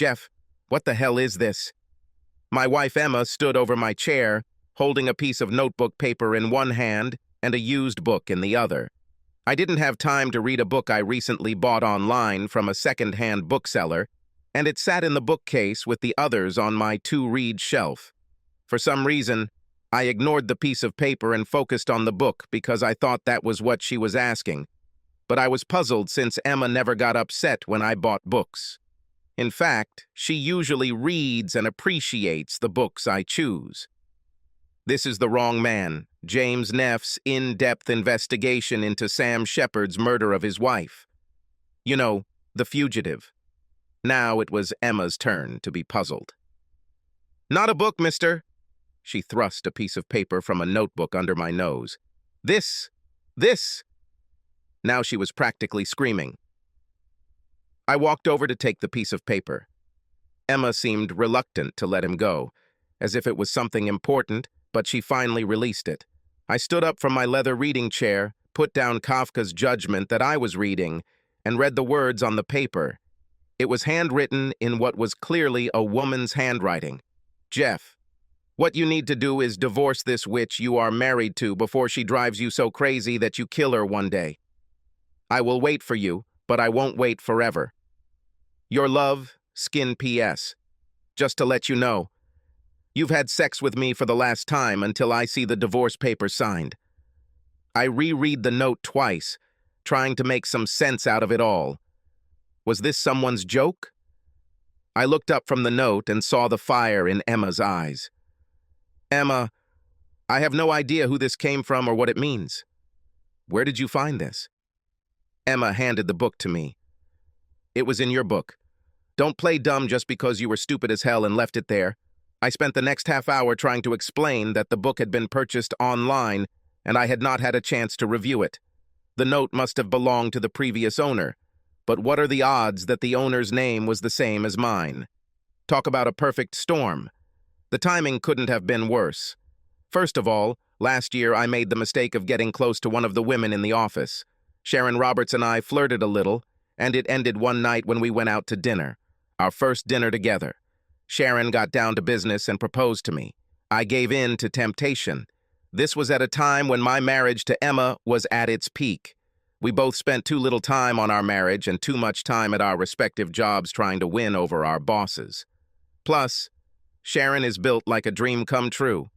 Jeff, what the hell is this? My wife Emma stood over my chair, holding a piece of notebook paper in one hand and a used book in the other. I didn't have time to read a book I recently bought online from a second-hand bookseller, and it sat in the bookcase with the others on my to-read shelf. For some reason, I ignored the piece of paper and focused on the book because I thought that was what she was asking. But I was puzzled since Emma never got upset when I bought books. In fact, she usually reads and appreciates the books I choose. This is The Wrong Man, James Neff's in-depth investigation into Sam Shepard's murder of his wife. You know, the fugitive. Now it was Emma's turn to be puzzled. "Not a book, mister." She thrust a piece of paper from a notebook under my nose. This! Now she was practically screaming. I walked over to take the piece of paper. Emma seemed reluctant to let him go, as if it was something important, but she finally released it. I stood up from my leather reading chair, put down Kafka's Judgment that I was reading, and read the words on the paper. It was handwritten in what was clearly a woman's handwriting. "Jeff, what you need to do is divorce this witch you are married to before she drives you so crazy that you kill her one day. I will wait for you, but I won't wait forever. Your love, Skin P.S. Just to let you know, you've had sex with me for the last time until I see the divorce papers signed." I reread the note twice, trying to make some sense out of it all. Was this someone's joke? I looked up from the note and saw the fire in Emma's eyes. "Emma, I have no idea who this came from or what it means. Where did you find this?" Emma handed the book to me. "It was in your book. Don't play dumb just because you were stupid as hell and left it there." I spent the next half hour trying to explain that the book had been purchased online and I had not had a chance to review it. The note must have belonged to the previous owner, but what are the odds that the owner's name was the same as mine? Talk about a perfect storm. The timing couldn't have been worse. First of all, last year I made the mistake of getting close to one of the women in the office. Sharon Roberts and I flirted a little, and it ended one night when we went out to dinner, our first dinner together. Sharon got down to business and proposed to me. I gave in to temptation. This was at a time when my marriage to Emma was at its peak. We both spent too little time on our marriage and too much time at our respective jobs trying to win over our bosses. Plus, Sharon is built like a dream come true.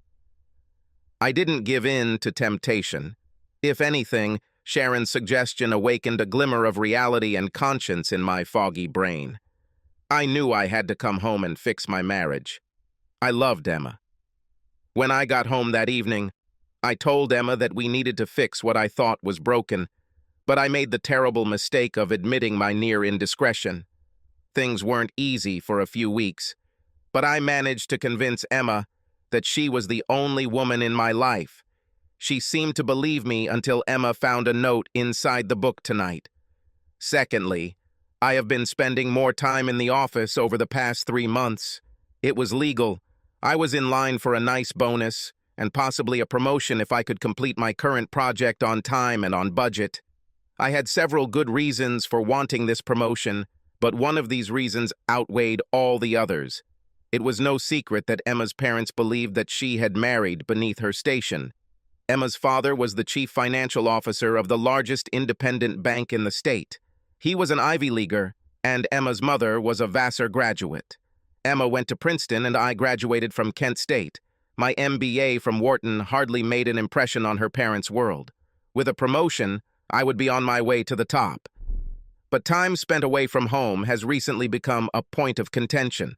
I didn't give in to temptation. If anything, Sharon's suggestion awakened a glimmer of reality and conscience in my foggy brain. I knew I had to come home and fix my marriage. I loved Emma. When I got home that evening, I told Emma that we needed to fix what I thought was broken, but I made the terrible mistake of admitting my near indiscretion. Things weren't easy for a few weeks, but I managed to convince Emma that she was the only woman in my life. She seemed to believe me until Emma found a note inside the book tonight. Secondly, I have been spending more time in the office over the past 3 months. It was legal. I was in line for a nice bonus, and possibly a promotion if I could complete my current project on time and on budget. I had several good reasons for wanting this promotion, but one of these reasons outweighed all the others. It was no secret that Emma's parents believed that she had married beneath her station. Emma's father was the chief financial officer of the largest independent bank in the state. He was an Ivy Leaguer, and Emma's mother was a Vassar graduate. Emma went to Princeton, and I graduated from Kent State. My MBA from Wharton hardly made an impression on her parents' world. With a promotion, I would be on my way to the top. But time spent away from home has recently become a point of contention.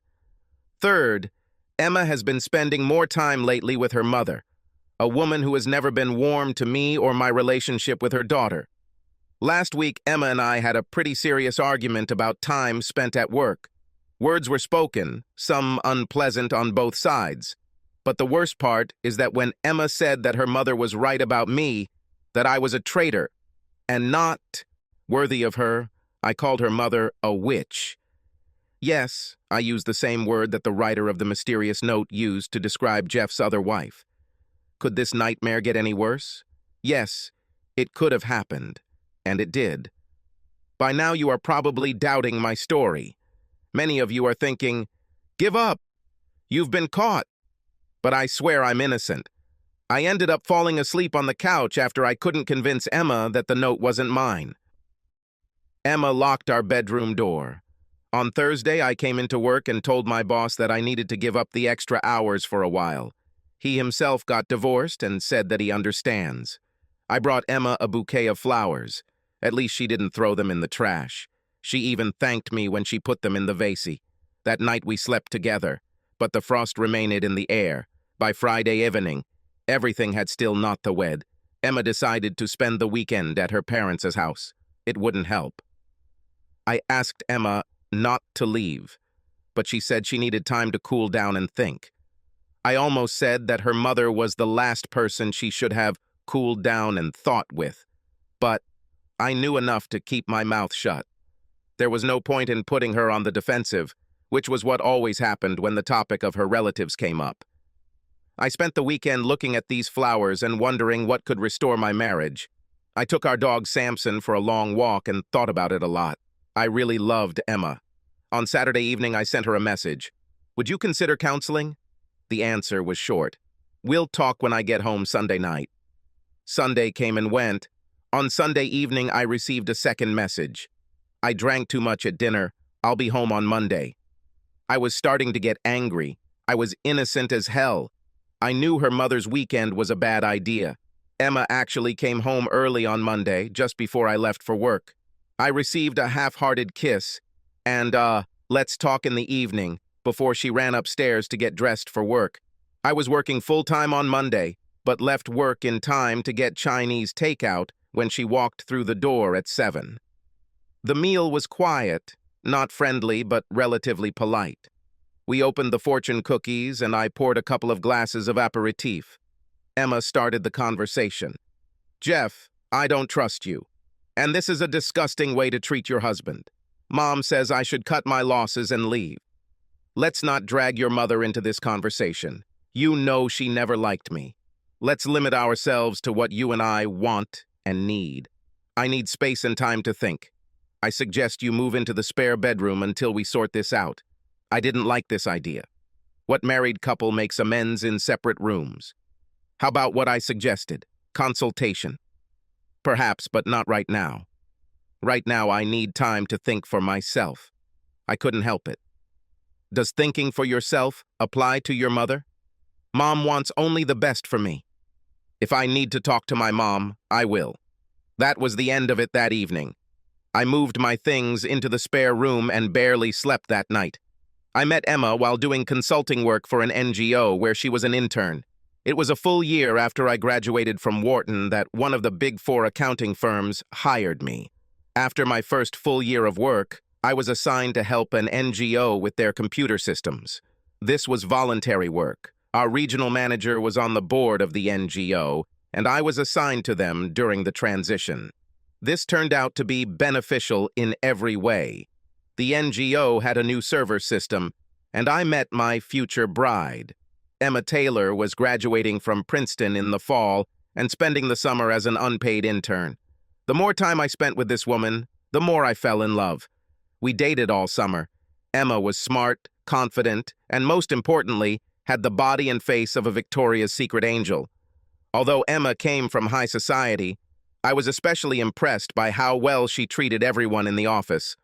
Third, Emma has been spending more time lately with her mother, a woman who has never been warm to me or my relationship with her daughter. Last week, Emma and I had a pretty serious argument about time spent at work. Words were spoken, some unpleasant on both sides. But the worst part is that when Emma said that her mother was right about me, that I was a traitor, and not worthy of her, I called her mother a witch. Yes, I used the same word that the writer of the mysterious note used to describe Jeff's other wife. Could this nightmare get any worse? Yes, it could have happened, and it did. By now you are probably doubting my story. Many of you are thinking, "Give up! You've been caught!" But I swear I'm innocent. I ended up falling asleep on the couch after I couldn't convince Emma that the note wasn't mine. Emma locked our bedroom door. On Thursday, I came into work and told my boss that I needed to give up the extra hours for a while. He himself got divorced and said that he understands. I brought Emma a bouquet of flowers. At least she didn't throw them in the trash. She even thanked me when she put them in the vase. That night we slept together, but the frost remained in the air. By Friday evening, everything had still not the wed. Emma decided to spend the weekend at her parents' house. It wouldn't help. I asked Emma not to leave, but she said she needed time to cool down and think. I almost said that her mother was the last person she should have cooled down and thought with, but I knew enough to keep my mouth shut. There was no point in putting her on the defensive, which was what always happened when the topic of her relatives came up. I spent the weekend looking at these flowers and wondering what could restore my marriage. I took our dog Samson for a long walk and thought about it a lot. I really loved Emma. On Saturday evening, I sent her a message. "Would you consider counseling?" The answer was short. "We'll talk when I get home Sunday night." Sunday came and went. On Sunday evening, I received a second message. "I drank too much at dinner. I'll be home on Monday." I was starting to get angry. I was innocent as hell. I knew her mother's weekend was a bad idea. Emma actually came home early on Monday, just before I left for work. I received a half-hearted kiss and let's talk in the evening before she ran upstairs to get dressed for work. I was working full-time on Monday, but left work in time to get Chinese takeout when she walked through the door at 7. The meal was quiet, not friendly, but relatively polite. We opened the fortune cookies and I poured a couple of glasses of aperitif. Emma started the conversation. "Jeff, I don't trust you. And this is a disgusting way to treat your husband. Mom says I should cut my losses and leave. Let's not drag your mother into this conversation. You know she never liked me. Let's limit ourselves to what you and I want and need. I need space and time to think. I suggest you move into the spare bedroom until we sort this out. I didn't like this idea. What married couple makes amends in separate rooms? How about what I suggested? Consultation. Perhaps, but not right now. Right now, I need time to think for myself. I couldn't help it. Does thinking for yourself apply to your mother? Mom wants only the best for me. If I need to talk to my mom, I will." That was the end of it that evening. I moved my things into the spare room and barely slept that night. I met Emma while doing consulting work for an NGO where she was an intern. It was a full year after I graduated from Wharton that one of the Big Four accounting firms hired me. After my first full year of work, I was assigned to help an NGO with their computer systems. This was voluntary work. Our regional manager was on the board of the NGO, and I was assigned to them during the transition. This turned out to be beneficial in every way. The NGO had a new server system, and I met my future bride. Emma Taylor was graduating from Princeton in the fall and spending the summer as an unpaid intern. The more time I spent with this woman, the more I fell in love. We dated all summer. Emma was smart, confident, and most importantly, had the body and face of a Victoria's Secret angel. Although Emma came from high society, I was especially impressed by how well she treated everyone in the office,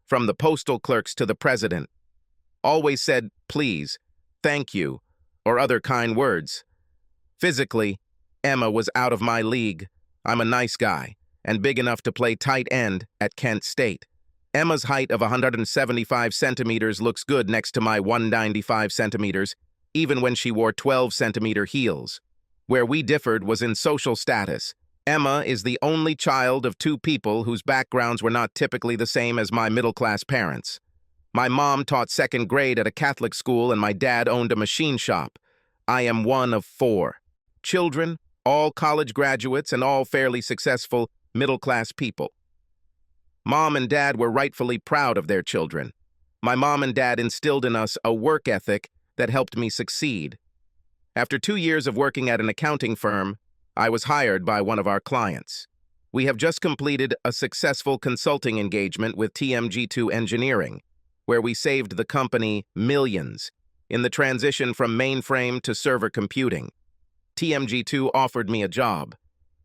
from the postal clerks to the president. Always said, "Please," "Thank you," or other kind words. Physically, Emma was out of my league. I'm a nice guy, and big enough to play tight end at Kent State. Emma's height of 175 centimeters looks good next to my 195 centimeters, even when she wore 12-centimeter heels. Where we differed was in social status. Emma is the only child of two people whose backgrounds were not typically the same as my middle-class parents. My mom taught second grade at a Catholic school and my dad owned a machine shop. I am one of 4 children, all college graduates and all fairly successful middle-class people. Mom and Dad were rightfully proud of their children. My mom and Dad instilled in us a work ethic that helped me succeed. After 2 years of working at an accounting firm, I was hired by one of our clients. We have just completed a successful consulting engagement with TMG2 Engineering. where we saved the company millions in the transition from mainframe to server computing. TMG2 offered me a job.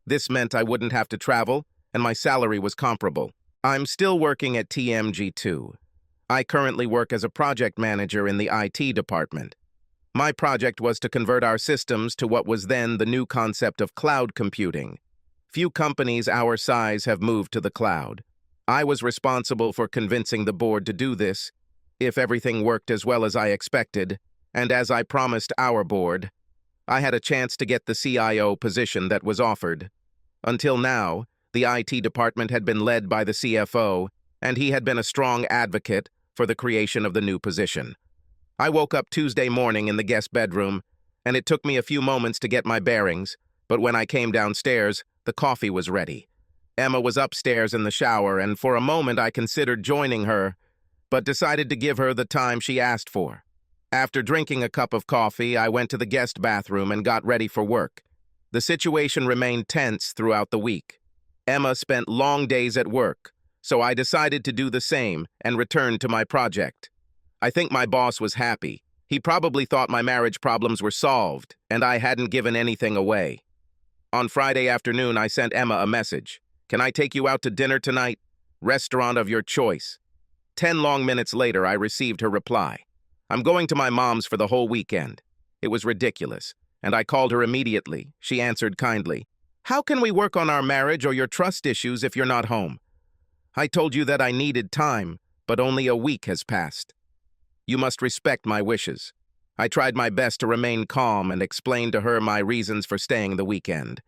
This meant I wouldn't have to travel, and my salary was comparable. I'm still working at TMG2. I currently work as a project manager in the IT department. My project was to convert our systems to what was then the new concept of cloud computing. Few companies our size have moved to the cloud. I was responsible for convincing the board to do this, if everything worked as well as I expected, and as I promised our board. I had a chance to get the CIO position that was offered. Until now, the IT department had been led by the CFO, and he had been a strong advocate for the creation of the new position. I woke up Tuesday morning in the guest bedroom, and it took me a few moments to get my bearings, but when I came downstairs, the coffee was ready. Emma was upstairs in the shower, and for a moment I considered joining her, but decided to give her the time she asked for. After drinking a cup of coffee, I went to the guest bathroom and got ready for work. The situation remained tense throughout the week. Emma spent long days at work, so I decided to do the same and return to my project. I think my boss was happy. He probably thought my marriage problems were solved, and I hadn't given anything away. On Friday afternoon, I sent Emma a message. "Can I take you out to dinner tonight? Restaurant of your choice." 10 long minutes later, I received her reply. "I'm going to my mom's for the whole weekend." It was ridiculous, and I called her immediately. She answered kindly, "How can we work on our marriage or your trust issues if you're not home? I told you that I needed time, but only a week has passed. You must respect my wishes." I tried my best to remain calm and explain to her my reasons for staying the weekend.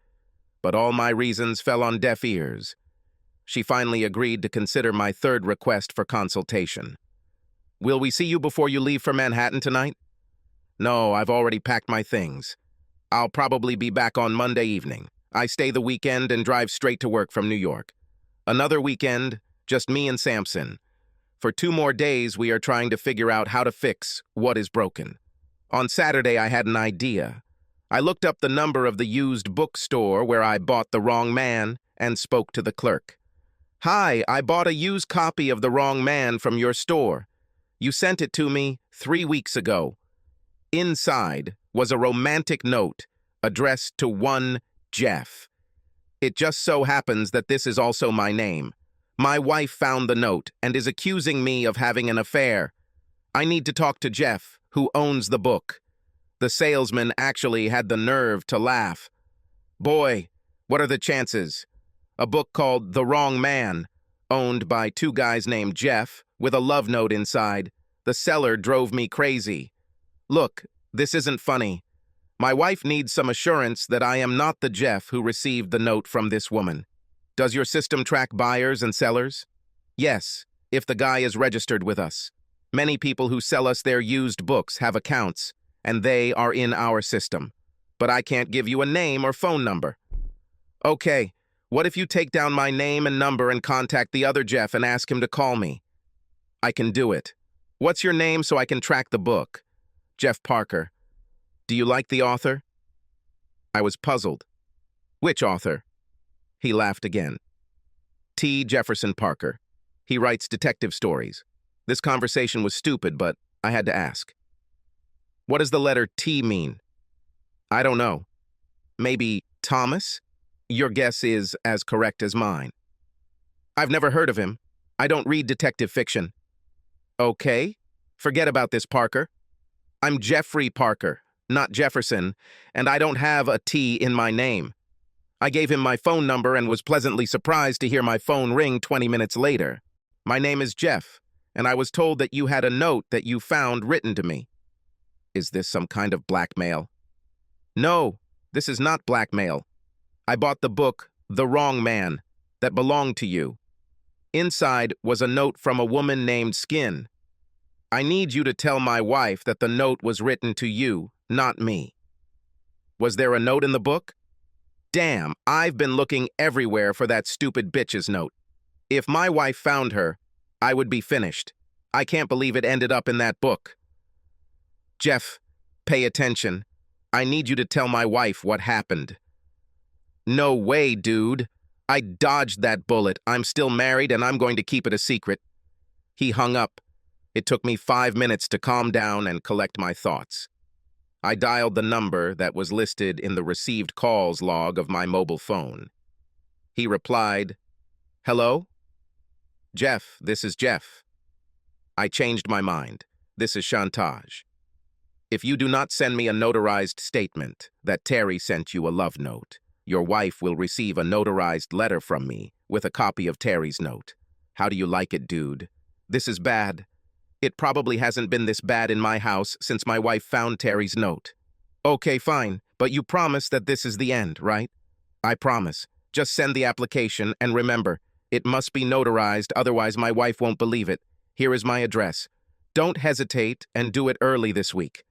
But all my reasons fell on deaf ears. She finally agreed to consider my third request for consultation. "Will we see you before you leave for Manhattan tonight?" "No, I've already packed my things. I'll probably be back on Monday evening. I stay the weekend and drive straight to work from New York. Another weekend, just me and Samson. For 2 more days, we are trying to figure out how to fix what is broken." On Saturday, I had an idea. I looked up the number of the used bookstore where I bought The Wrong Man and spoke to the clerk. "Hi, I bought a used copy of The Wrong Man from your store. You sent it to me 3 weeks ago." Inside was a romantic note addressed to one Jeff. It just so happens that this is also my name. My wife found the note and is accusing me of having an affair. I need to talk to Jeff, who owns the book. The salesman actually had the nerve to laugh. "Boy, what are the chances? A book called The Wrong Man, owned by 2 guys named Jeff, with a love note inside. The seller drove me crazy. Look, this isn't funny. My wife needs some assurance that I am not the Jeff who received the note from this woman. Does your system track buyers and sellers?" "Yes, if the guy is registered with us. Many people who sell us their used books have accounts, and they are in our system. But I can't give you a name or phone number." "Okay, what if you take down my name and number and contact the other Jeff and ask him to call me?" "I can do it. What's your name so I can track the book?" "Jeff Parker." "Do you like the author?" I was puzzled. "Which author?" He laughed again. "T. Jefferson Parker. He writes detective stories." This conversation was stupid, but I had to ask. "What does the letter T mean?" "I don't know. Maybe Thomas? Your guess is as correct as mine." "I've never heard of him. I don't read detective fiction." "Okay, forget about this, Parker. I'm Jeffrey Parker, not Jefferson, and I don't have a T in my name." I gave him my phone number and was pleasantly surprised to hear my phone ring 20 minutes later. "My name is Jeff, and I was told that you had a note that you found written to me." Is this some kind of blackmail? "No, this is not blackmail. I bought the book, The Wrong Man, that belonged to you. Inside was a note from a woman named Skin. I need you to tell my wife that the note was written to you, not me." "Was there a note in the book?" "Damn, I've been looking everywhere for that stupid bitch's note. If my wife found her, I would be finished. I can't believe it ended up in that book." "Jeff, pay attention. I need you to tell my wife what happened." "No way, dude. I dodged that bullet. I'm still married and I'm going to keep it a secret." He hung up. It took me 5 minutes to calm down and collect my thoughts. I dialed the number that was listed in the received calls log of my mobile phone. He replied, "Hello? Jeff, this is Jeff." I changed my mind. This is chantage. If you do not send me a notarized statement that Terry sent you a love note, your wife will receive a notarized letter from me with a copy of Terry's note. How do you like it, dude? This is bad. It probably hasn't been this bad in my house since my wife found Terry's note. Okay, fine, but you promise that this is the end, right? I promise. Just send the application, and remember, it must be notarized, otherwise my wife won't believe it. Here is my address. Don't hesitate and do it early this week.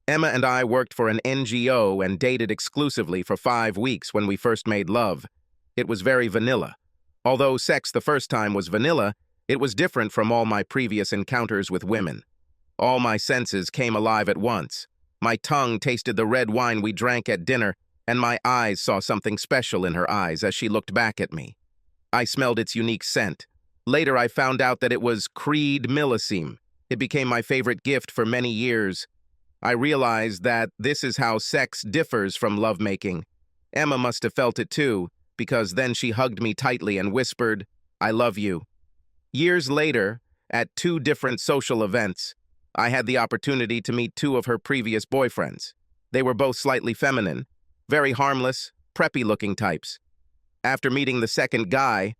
Emma and I worked for an NGO and dated exclusively for 5 weeks when we first made love. It was very vanilla. Although sex the first time was vanilla, it was different from all my previous encounters with women. All my senses came alive at once. My tongue tasted the red wine we drank at dinner, and my eyes saw something special in her eyes as she looked back at me. I smelled its unique scent. Later, I found out that it was Creed Millesime. It became my favorite gift for many years. I realized that this is how sex differs from lovemaking. Emma must have felt it too, because then she hugged me tightly and whispered, "I love you." Years later, at 2 different social events, I had the opportunity to meet 2 of her previous boyfriends. They were both slightly feminine, very harmless, preppy-looking types. After meeting the second guy,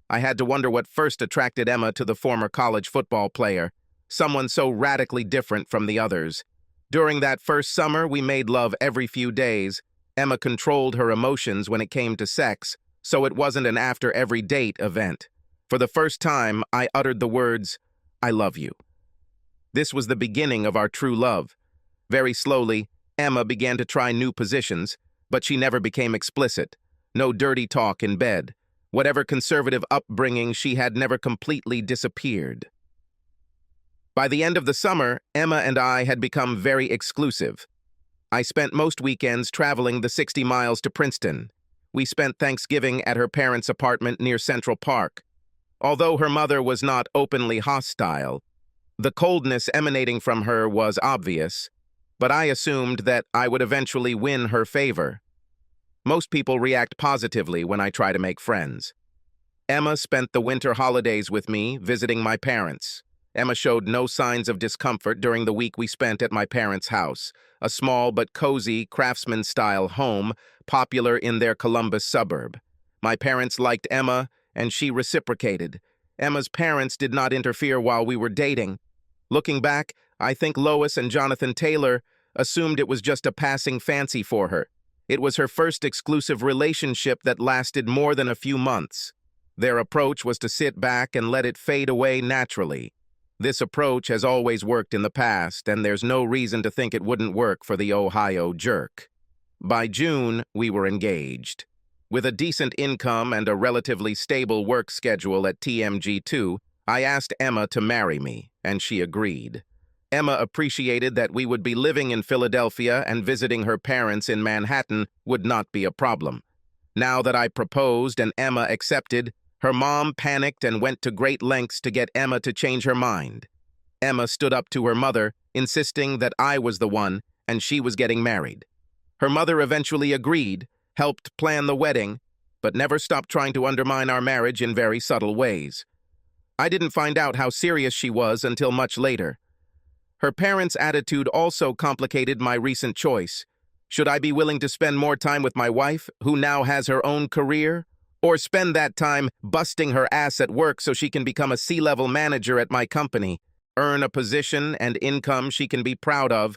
I had to wonder what first attracted Emma to the former college football player, someone so radically different from the others. During that first summer, we made love every few days. Emma controlled her emotions when it came to sex, so it wasn't an after-every-date event. For the first time, I uttered the words, "I love you." This was the beginning of our true love. Very slowly, Emma began to try new positions, but she never became explicit. No dirty talk in bed. Whatever conservative upbringing she had never completely disappeared. By the end of the summer, Emma and I had become very exclusive. I spent most weekends traveling the 60 miles to Princeton. We spent Thanksgiving at her parents' apartment near Central Park. Although her mother was not openly hostile, the coldness emanating from her was obvious, but I assumed that I would eventually win her favor. Most people react positively when I try to make friends. Emma spent the winter holidays with me, visiting my parents. Emma showed no signs of discomfort during the week we spent at my parents' house, a small but cozy craftsman-style home popular in their Columbus suburb. My parents liked Emma, and she reciprocated. Emma's parents did not interfere while we were dating. Looking back, I think Lois and Jonathan Taylor assumed it was just a passing fancy for her. It was her first exclusive relationship that lasted more than a few months. Their approach was to sit back and let it fade away naturally. This approach has always worked in the past, and there's no reason to think it wouldn't work for the Ohio jerk. By June, we were engaged. With a decent income and a relatively stable work schedule at TMG2, I asked Emma to marry me, and she agreed. Emma appreciated that we would be living in Philadelphia and visiting her parents in Manhattan would not be a problem. Now that I proposed and Emma accepted, her mom panicked and went to great lengths to get Emma to change her mind. Emma stood up to her mother, insisting that I was the one and she was getting married. Her mother eventually agreed, helped plan the wedding, but never stopped trying to undermine our marriage in very subtle ways. I didn't find out how serious she was until much later. Her parents' attitude also complicated my recent choice. Should I be willing to spend more time with my wife, who now has her own career, or spend that time busting her ass at work so she can become a C-level manager at my company, earn a position and income she can be proud of,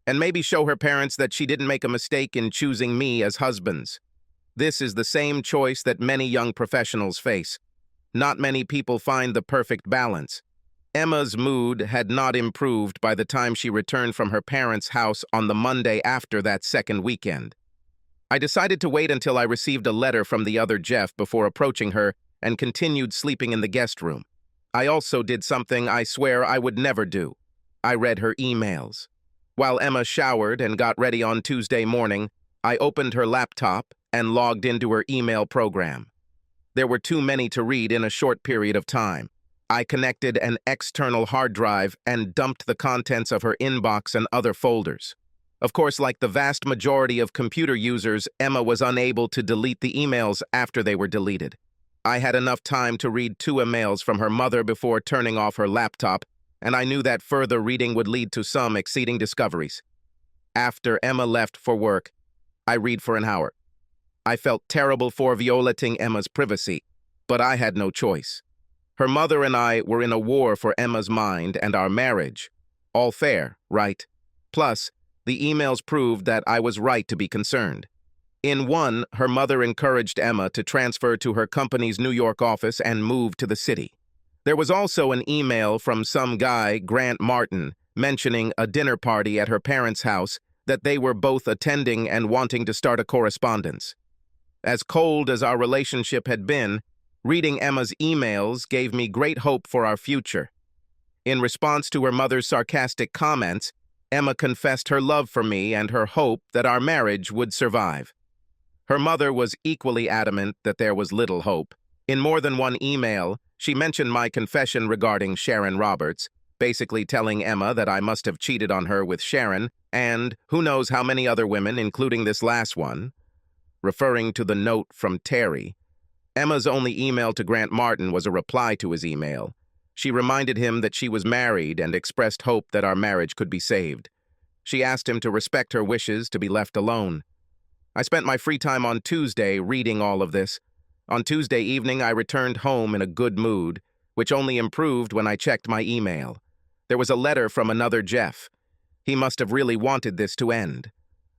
and maybe show her parents that she didn't make a mistake in choosing me as husbands? This is the same choice that many young professionals face. Not many people find the perfect balance. Emma's mood had not improved by the time she returned from her parents' house on the Monday after that second weekend. I decided to wait until I received a letter from the other Jeff before approaching her and continued sleeping in the guest room. I also did something I swear I would never do. I read her emails. While Emma showered and got ready on Tuesday morning, I opened her laptop and logged into her email program. There were too many to read in a short period of time. I connected an external hard drive and dumped the contents of her inbox and other folders. Of course, like the vast majority of computer users, Emma was unable to delete the emails after they were deleted. I had enough time to read 2 emails from her mother before turning off her laptop, and I knew that further reading would lead to some exceeding discoveries. After Emma left for work, I read for an hour. I felt terrible for violating Emma's privacy, but I had no choice. Her mother and I were in a war for Emma's mind and our marriage. All fair, right? Plus, the emails proved that I was right to be concerned. In one, her mother encouraged Emma to transfer to her company's New York office and move to the city. There was also an email from some guy, Grant Martin, mentioning a dinner party at her parents' house that they were both attending and wanting to start a correspondence. As cold as our relationship had been, reading Emma's emails gave me great hope for our future. In response to her mother's sarcastic comments, Emma confessed her love for me and her hope that our marriage would survive. Her mother was equally adamant that there was little hope. In more than one email, she mentioned my confession regarding Sharon Roberts, basically telling Emma that I must have cheated on her with Sharon and who knows how many other women, including this last one. Referring to the note from Terry, Emma's only email to Grant Martin was a reply to his email. She reminded him that she was married and expressed hope that our marriage could be saved. She asked him to respect her wishes to be left alone. I spent my free time on Tuesday reading all of this. On Tuesday evening, I returned home in a good mood, which only improved when I checked my email. There was a letter from another Jeff. He must have really wanted this to end.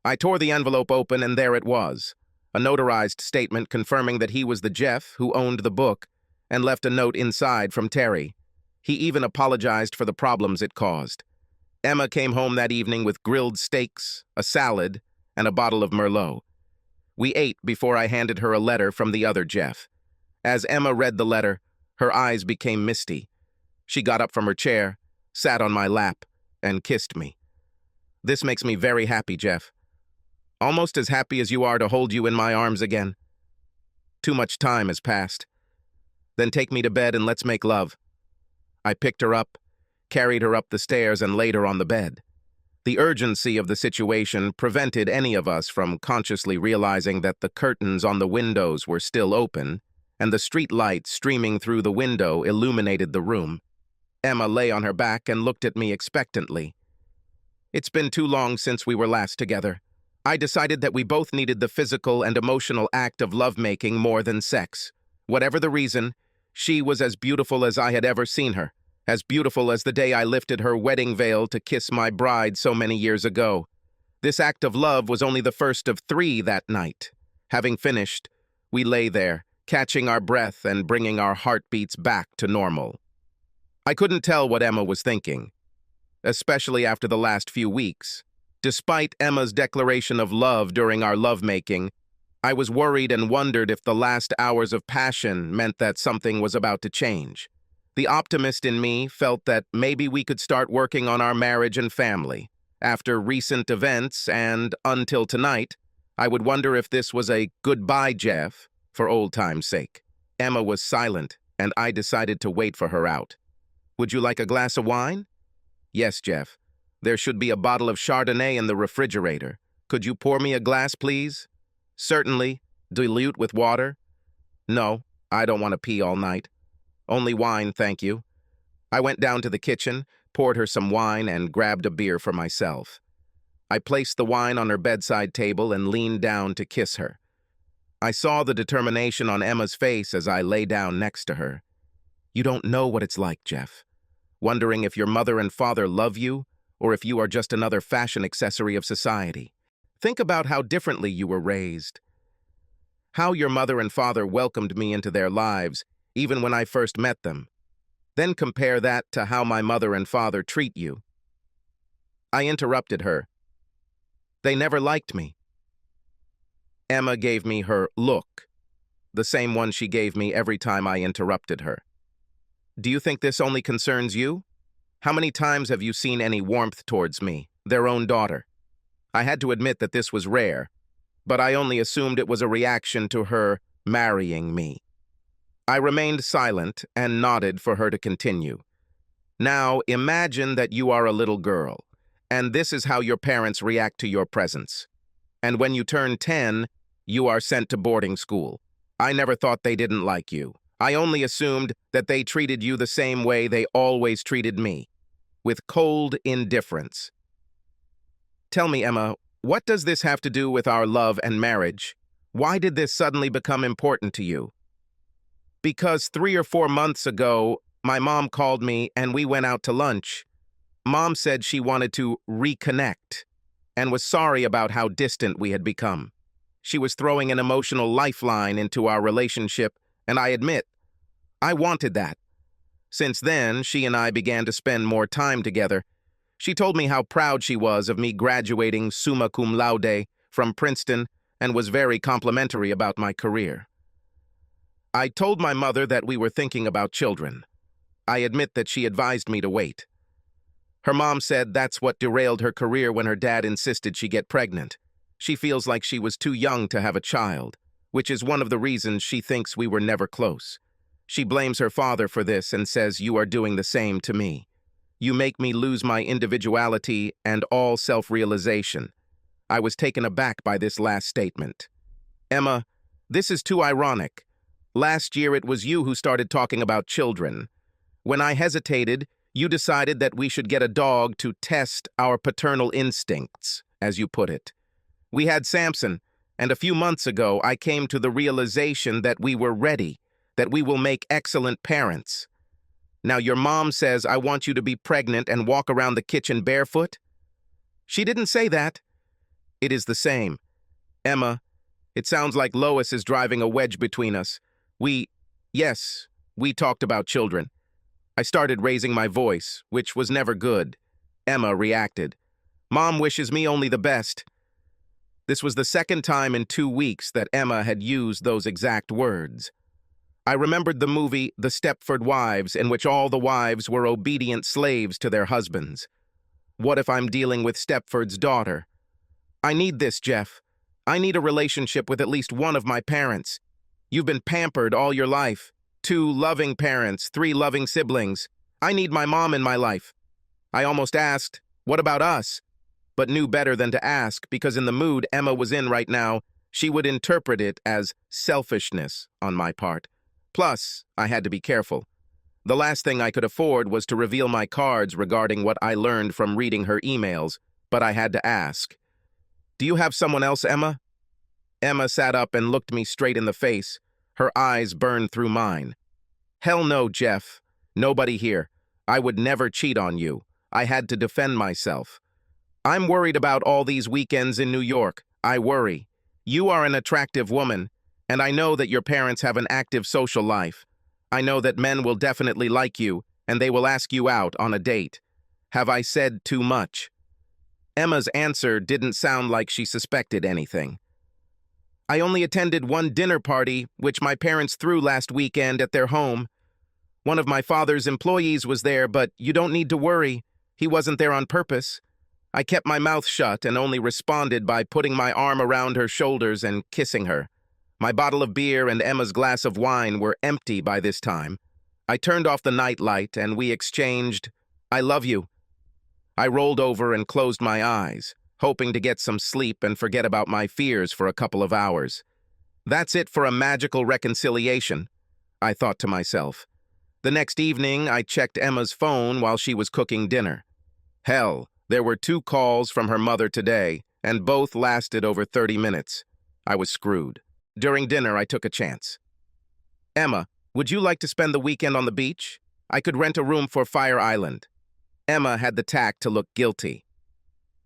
I tore the envelope open and there it was, a notarized statement confirming that he was the Jeff who owned the book and left a note inside from Terry. He even apologized for the problems it caused. Emma came home that evening with grilled steaks, a salad, and a bottle of Merlot. We ate before I handed her a letter from the other Jeff. As Emma read the letter, her eyes became misty. She got up from her chair, sat on my lap, and kissed me. This makes me very happy, Jeff. Almost as happy as you are to hold you in my arms again. Too much time has passed. Then take me to bed and let's make love. I picked her up, carried her up the stairs, and laid her on the bed. The urgency of the situation prevented any of us from consciously realizing that the curtains on the windows were still open, and the street light streaming through the window illuminated the room. Emma lay on her back and looked at me expectantly. It's been too long since we were last together. I decided that we both needed the physical and emotional act of lovemaking more than sex. Whatever the reason, she was as beautiful as I had ever seen her, as beautiful as the day I lifted her wedding veil to kiss my bride so many years ago. This act of love was only the first of 3 that night. Having finished, we lay there, catching our breath and bringing our heartbeats back to normal. I couldn't tell what Emma was thinking, especially after the last few weeks. Despite Emma's declaration of love during our lovemaking, I was worried and wondered if the last hours of passion meant that something was about to change. The optimist in me felt that maybe we could start working on our marriage and family. After recent events and until tonight, I would wonder if this was a goodbye, Jeff, for old time's sake. Emma was silent, and I decided to wait for her out. Would you like a glass of wine? Yes, Jeff. There should be a bottle of Chardonnay in the refrigerator. Could you pour me a glass, please? Certainly. Dilute with water? No, I don't want to pee all night. Only wine, thank you. I went down to the kitchen, poured her some wine, and grabbed a beer for myself. I placed the wine on her bedside table and leaned down to kiss her. I saw the determination on Emma's face as I lay down next to her. You don't know what it's like, Jeff. Wondering if your mother and father love you, or if you are just another fashion accessory of society. Think about how differently you were raised. How your mother and father welcomed me into their lives, even when I first met them. Then compare that to how my mother and father treat you. I interrupted her. They never liked me. Emma gave me her look, the same one she gave me every time I interrupted her. Do you think this only concerns you? How many times have you seen any warmth towards me, their own daughter? I had to admit that this was rare, but I only assumed it was a reaction to her marrying me. I remained silent and nodded for her to continue. Now, imagine that you are a little girl, and this is how your parents react to your presence. And when you turn 10, you are sent to boarding school. I never thought they didn't like you. I only assumed that they treated you the same way they always treated me, with cold indifference. Tell me, Emma, what does this have to do with our love and marriage? Why did this suddenly become important to you? Because 3 or 4 months ago, my mom called me and we went out to lunch. Mom said she wanted to reconnect and was sorry about how distant we had become. She was throwing an emotional lifeline into our relationship, and I admit, I wanted that. Since then, she and I began to spend more time together. She told me how proud she was of me graduating summa cum laude from Princeton and was very complimentary about my career. I told my mother that we were thinking about children. I admit that she advised me to wait. Her mom said that's what derailed her career when her dad insisted she get pregnant. She feels like she was too young to have a child, which is one of the reasons she thinks we were never close. She blames her father for this and says you are doing the same to me. You make me lose my individuality and all self-realization. I was taken aback by this last statement. Emma, this is too ironic. Last year it was you who started talking about children. When I hesitated, you decided that we should get a dog to test our paternal instincts, as you put it. We had Samson, and a few months ago I came to the realization that we were ready, that we will make excellent parents. Now your mom says I want you to be pregnant and walk around the kitchen barefoot? She didn't say that. It is the same. Emma, it sounds like Lois is driving a wedge between us. Yes, we talked about children. I started raising my voice, which was never good. Emma reacted. Mom wishes me only the best. This was the second time in 2 weeks that Emma had used those exact words. I remembered the movie The Stepford Wives, in which all the wives were obedient slaves to their husbands. What if I'm dealing with Stepford's daughter? I need this, Jeff. I need a relationship with at least one of my parents. You've been pampered all your life. 2 loving parents, 3 loving siblings. I need my mom in my life. I almost asked, what about us? But knew better than to ask, because in the mood Emma was in right now, she would interpret it as selfishness on my part. Plus, I had to be careful. The last thing I could afford was to reveal my cards regarding what I learned from reading her emails, but I had to ask. Do you have someone else, Emma? Emma sat up and looked me straight in the face. Her eyes burned through mine. Hell no, Jeff. Nobody here. I would never cheat on you. I had to defend myself. I'm worried about all these weekends in New York. I worry. You are an attractive woman, and I know that your parents have an active social life. I know that men will definitely like you, and they will ask you out on a date. Have I said too much? Emma's answer didn't sound like she suspected anything. I only attended one dinner party, which my parents threw last weekend at their home. One of my father's employees was there, but you don't need to worry. He wasn't there on purpose. I kept my mouth shut and only responded by putting my arm around her shoulders and kissing her. My bottle of beer and Emma's glass of wine were empty by this time. I turned off the nightlight and we exchanged, I love you. I rolled over and closed my eyes, hoping to get some sleep and forget about my fears for a couple of hours. That's it for a magical reconciliation, I thought to myself. The next evening, I checked Emma's phone while she was cooking dinner. Hell, there were 2 calls from her mother today, and both lasted over 30 minutes. I was screwed. During dinner, I took a chance. Emma, would you like to spend the weekend on the beach? I could rent a room for Fire Island. Emma had the tact to look guilty.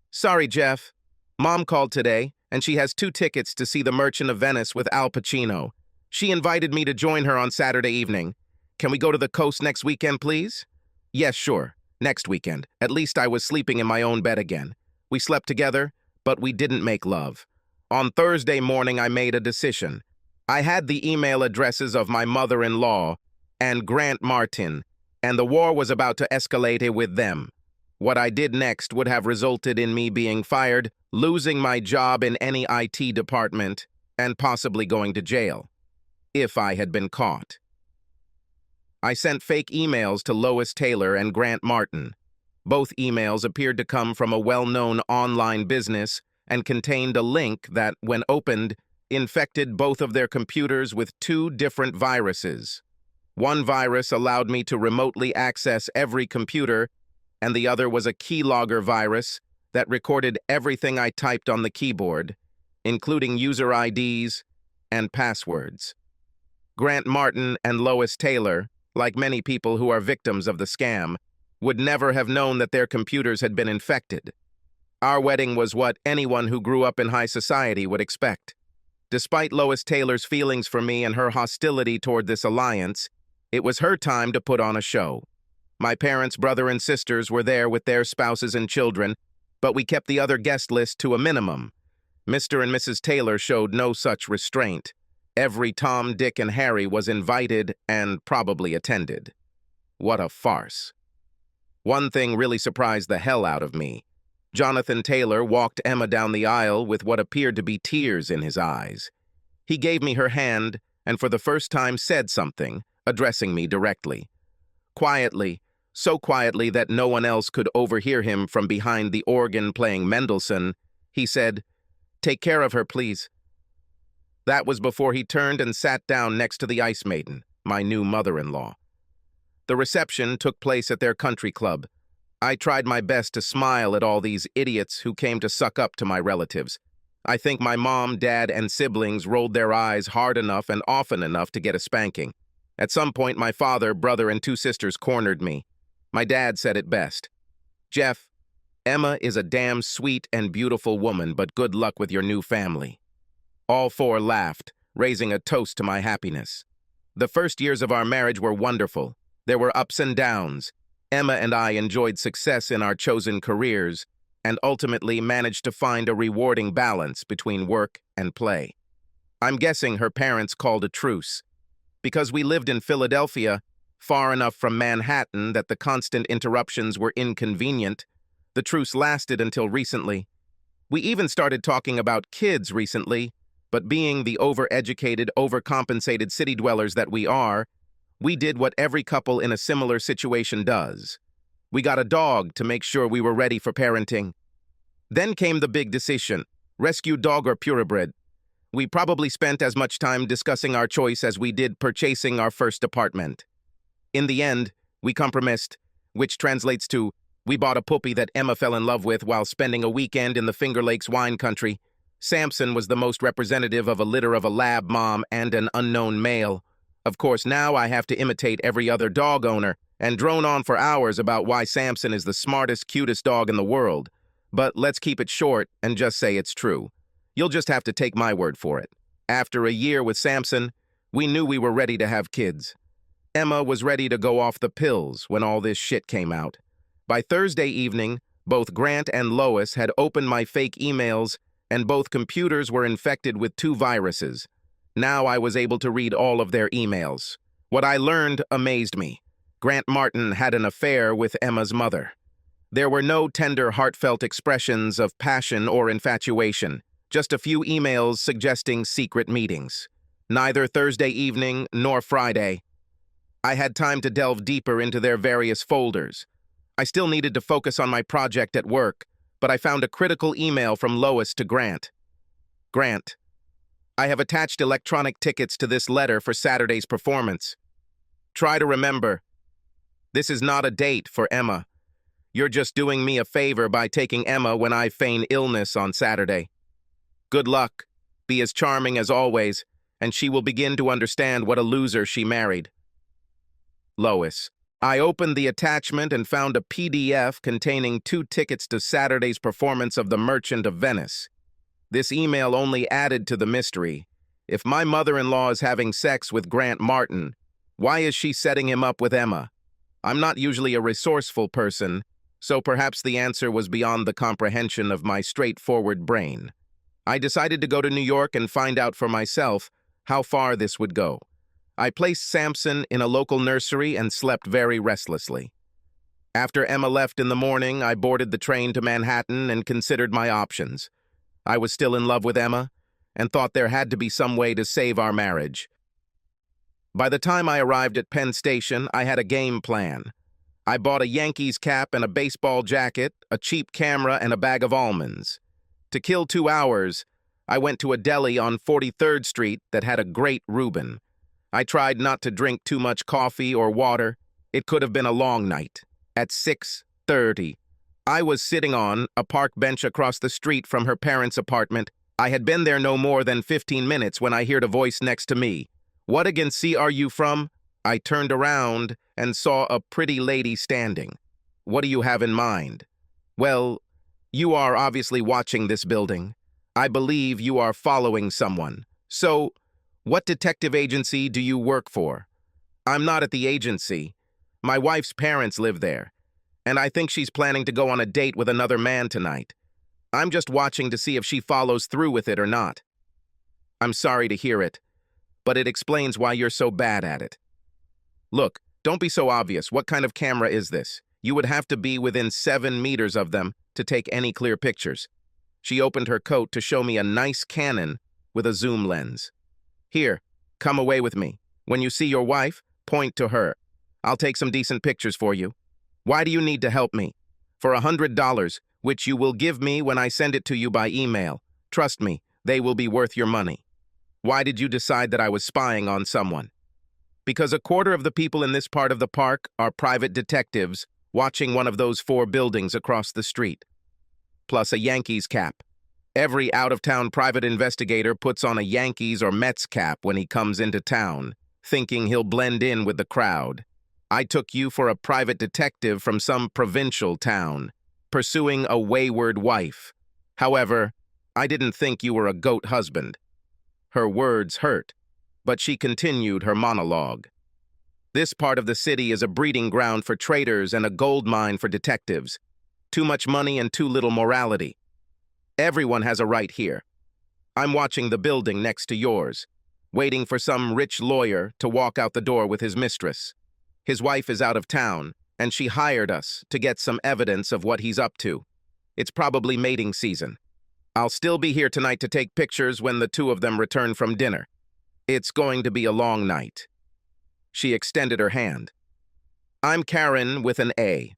Sorry, Jeff. Mom called today, and she has 2 tickets to see The Merchant of Venice with Al Pacino. She invited me to join her on Saturday evening. Can we go to the coast next weekend, please? Yes, sure. Next weekend. At least I was sleeping in my own bed again. We slept together, but we didn't make love. On Thursday morning, I made a decision. I had the email addresses of my mother-in-law and Grant Martin, and the war was about to escalate with them. What I did next would have resulted in me being fired, losing my job in any IT department, and possibly going to jail, if I had been caught. I sent fake emails to Lois Taylor and Grant Martin. Both emails appeared to come from a well-known online business and contained a link that, when opened, infected both of their computers with two different viruses. One virus allowed me to remotely access every computer, and the other was a keylogger virus that recorded everything I typed on the keyboard, including user IDs and passwords. Grant Martin and Lois Taylor, like many people who are victims of the scam, would never have known that their computers had been infected. Our wedding was what anyone who grew up in high society would expect. Despite Lois Taylor's feelings for me and her hostility toward this alliance, it was her time to put on a show. My parents, brother, and sisters were there with their spouses and children, but we kept the other guest list to a minimum. Mr. and Mrs. Taylor showed no such restraint. Every Tom, Dick, and Harry was invited and probably attended. What a farce. One thing really surprised the hell out of me. Jonathan Taylor walked Emma down the aisle with what appeared to be tears in his eyes. He gave me her hand and for the first time said something, addressing me directly. Quietly, so quietly that no one else could overhear him from behind the organ playing Mendelssohn, he said, "Take care of her, please." That was before he turned and sat down next to the Ice Maiden, my new mother-in-law. The reception took place at their country club. I tried my best to smile at all these idiots who came to suck up to my relatives. I think my mom, dad, and siblings rolled their eyes hard enough and often enough to get a spanking. At some point, my father, brother, and two sisters cornered me. My dad said it best. "Jeff, Emma is a damn sweet and beautiful woman, but good luck with your new family." All four laughed, raising a toast to my happiness. The first years of our marriage were wonderful. There were ups and downs. Emma and I enjoyed success in our chosen careers and ultimately managed to find a rewarding balance between work and play. I'm guessing her parents called a truce. Because we lived in Philadelphia, far enough from Manhattan that the constant interruptions were inconvenient, the truce lasted until recently. We even started talking about kids recently, but being the overeducated, overcompensated city dwellers that we are, we did what every couple in a similar situation does. We got a dog to make sure we were ready for parenting. Then came the big decision, rescue dog or purebred. We probably spent as much time discussing our choice as we did purchasing our first apartment. In the end, we compromised, which translates to, we bought a puppy that Emma fell in love with while spending a weekend in the Finger Lakes wine country. Samson was the most representative of a litter of a lab mom and an unknown male. Of course, now I have to imitate every other dog owner and drone on for hours about why Samson is the smartest, cutest dog in the world. But let's keep it short and just say it's true. You'll just have to take my word for it. After a year with Samson, we knew we were ready to have kids. Emma was ready to go off the pills when all this shit came out. By Thursday evening, both Grant and Lois had opened my fake emails, and both computers were infected with two viruses. Now I was able to read all of their emails. What I learned amazed me. Grant Martin had an affair with Emma's mother. There were no tender, heartfelt expressions of passion or infatuation, just a few emails suggesting secret meetings. Neither Thursday evening nor Friday. I had time to delve deeper into their various folders. I still needed to focus on my project at work, but I found a critical email from Lois to Grant. "Grant, I have attached electronic tickets to this letter for Saturday's performance. Try to remember, this is not a date for Emma. You're just doing me a favor by taking Emma when I feign illness on Saturday. Good luck, be as charming as always, and she will begin to understand what a loser she married. Lois." I opened the attachment and found a PDF containing 2 tickets to Saturday's performance of The Merchant of Venice. This email only added to the mystery. If my mother-in-law is having sex with Grant Martin, why is she setting him up with Emma? I'm not usually a resourceful person, so perhaps the answer was beyond the comprehension of my straightforward brain. I decided to go to New York and find out for myself how far this would go. I placed Samson in a local nursery and slept very restlessly. After Emma left in the morning, I boarded the train to Manhattan and considered my options. I was still in love with Emma and thought there had to be some way to save our marriage. By the time I arrived at Penn Station, I had a game plan. I bought a Yankees cap and a baseball jacket, a cheap camera, and a bag of almonds. To kill 2 hours, I went to a deli on 43rd Street that had a great Reuben. I tried not to drink too much coffee or water. It could have been a long night. At 6:30, I was sitting on a park bench across the street from her parents' apartment. I had been there no more than 15 minutes when I heard a voice next to me. "What agency are you from?" I turned around and saw a pretty lady standing. "What do you have in mind?" "Well, you are obviously watching this building. I believe you are following someone. So, what detective agency do you work for?" "I'm not at the agency. My wife's parents live there, and I think she's planning to go on a date with another man tonight. I'm just watching to see if she follows through with it or not." "I'm sorry to hear it, but it explains why you're so bad at it." "Look, don't be so obvious. What kind of camera is this? You would have to be within 7 meters of them to take any clear pictures." She opened her coat to show me a nice Canon with a zoom lens. "Here, come away with me. When you see your wife, point to her. I'll take some decent pictures for you." "Why do you need to help me?" "For $100, which you will give me when I send it to you by email. Trust me, they will be worth your money." "Why did you decide that I was spying on someone?" "Because a quarter of the people in this part of the park are private detectives watching one of those 4 buildings across the street. Plus a Yankees cap. Every out-of-town private investigator puts on a Yankees or Mets cap when he comes into town, thinking he'll blend in with the crowd. I took you for a private detective from some provincial town, pursuing a wayward wife. However, I didn't think you were a goat husband." Her words hurt, but she continued her monologue. "This part of the city is a breeding ground for traitors and a gold mine for detectives. Too much money and too little morality. Everyone has a right here. I'm watching the building next to yours, waiting for some rich lawyer to walk out the door with his mistress. His wife is out of town, and she hired us to get some evidence of what he's up to. It's probably mating season. I'll still be here tonight to take pictures when the 2 of them return from dinner. It's going to be a long night." She extended her hand. "I'm Karen with an A.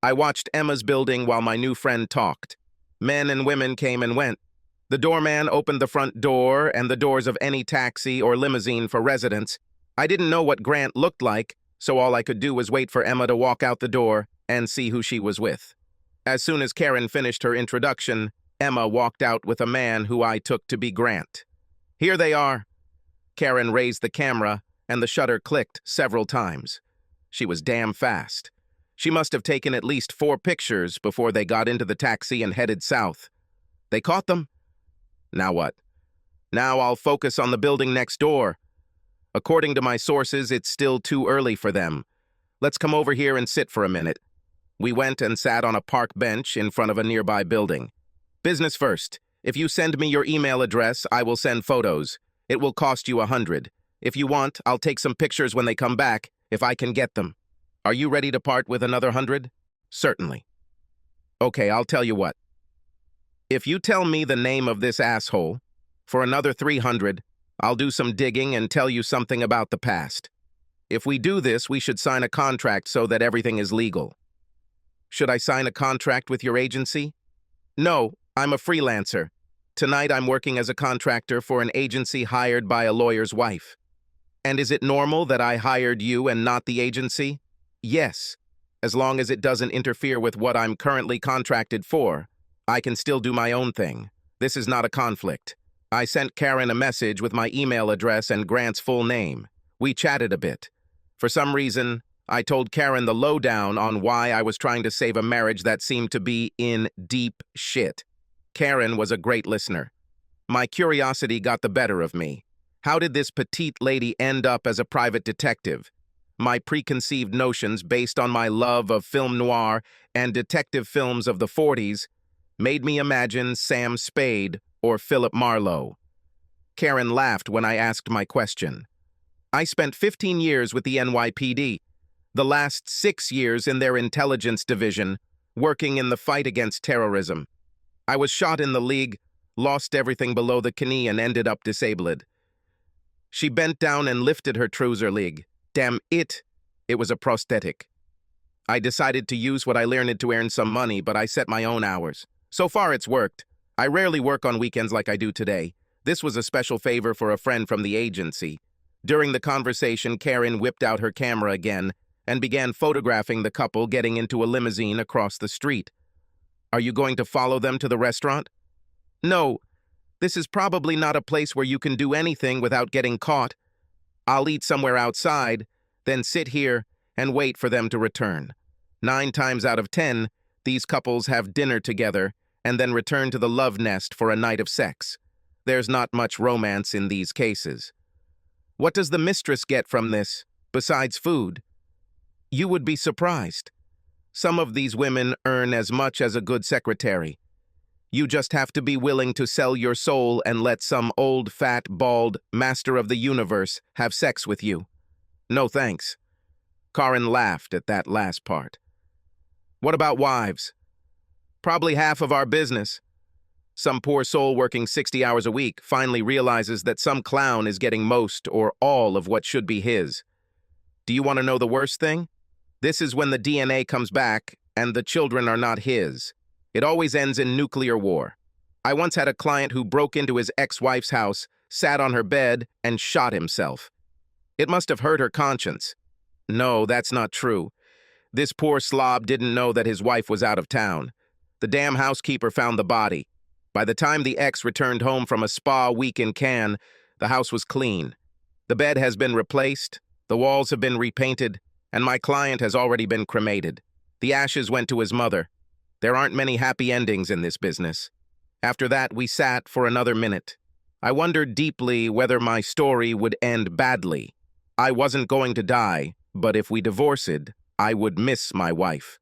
I watched Emma's building while my new friend talked. Men and women came and went. The doorman opened the front door and the doors of any taxi or limousine for residents. I didn't know what Grant looked like, so all I could do was wait for Emma to walk out the door and see who she was with. As soon as Karen finished her introduction, Emma walked out with a man who I took to be Grant. Here they are." Karen raised the camera, and the shutter clicked several times. She was damn fast. She must have taken at least 4 pictures before they got into the taxi and headed south. "They caught them? Now what? Now I'll focus on the building next door. According to my sources, it's still too early for them. Let's come over here and sit for a minute." We went and sat on a park bench in front of a nearby building. "Business first. If you send me your email address, I will send photos. It will cost you $100. If you want, I'll take some pictures when they come back, if I can get them. Are you ready to part with another $100? "Certainly." "Okay, I'll tell you what. If you tell me the name of this asshole, for another $300, I'll do some digging and tell you something about the past. If we do this, we should sign a contract so that everything is legal." "Should I sign a contract with your agency?" "No, I'm a freelancer. Tonight I'm working as a contractor for an agency hired by a lawyer's wife." "And is it normal that I hired you and not the agency?" "Yes, as long as it doesn't interfere with what I'm currently contracted for. I can still do my own thing. This is not a conflict." I sent Karen a message with my email address and Grant's full name. We chatted a bit. For some reason, I told Karen the lowdown on why I was trying to save a marriage that seemed to be in deep shit. Karen was a great listener. My curiosity got the better of me. How did this petite lady end up as a private detective? My preconceived notions based on my love of film noir and detective films of the 40s made me imagine Sam Spade or Philip Marlowe. Karen laughed when I asked my question. "I spent 15 years with the NYPD, the last 6 years in their intelligence division, working in the fight against terrorism. I was shot in the league, lost everything below the knee, and ended up disabled." She bent down and lifted her trouser leg. Damn it! It was a prosthetic. I decided to use what I learned to earn some money, but I set my own hours. So far it's worked. I rarely work on weekends like I do today. This was a special favor for a friend from the agency. During the conversation, Karen whipped out her camera again and began photographing the couple getting into a limousine across the street. Are you going to follow them to the restaurant? No. This is probably not a place where you can do anything without getting caught. I'll eat somewhere outside, then sit here and wait for them to return. 9 times out of 10, these couples have dinner together and then return to the love nest for a night of sex. There's not much romance in these cases. What does the mistress get from this, besides food? You would be surprised. Some of these women earn as much as a good secretary. You just have to be willing to sell your soul and let some old, fat, bald master of the universe have sex with you. No thanks. Karen laughed at that last part. What about wives? Probably half of our business. Some poor soul working 60 hours a week finally realizes that some clown is getting most or all of what should be his. Do you want to know the worst thing? This is when the DNA comes back and the children are not his. It always ends in nuclear war. I once had a client who broke into his ex-wife's house, sat on her bed, and shot himself. It must have hurt her conscience. No, that's not true. This poor slob didn't know that his wife was out of town. The damn housekeeper found the body. By the time the ex returned home from a spa week in Cannes, the house was clean. The bed has been replaced, the walls have been repainted, and my client has already been cremated. The ashes went to his mother. There aren't many happy endings in this business. After that, we sat for another minute. I wondered deeply whether my story would end badly. I wasn't going to die, but if we divorced, I would miss my wife.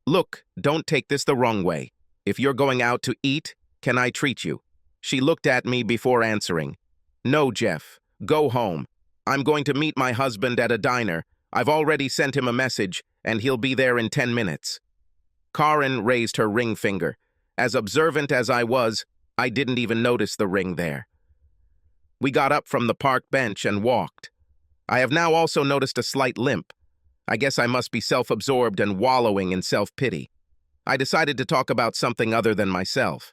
Look, don't take this the wrong way. If you're going out to eat, can I treat you? She looked at me before answering. No, Jeff. Go home. I'm going to meet my husband at a diner. I've already sent him a message, and he'll be there in 10 minutes. Karen raised her ring finger. As observant as I was, I didn't even notice the ring there. We got up from the park bench and walked. I have now also noticed a slight limp. I guess I must be self-absorbed and wallowing in self-pity. I decided to talk about something other than myself.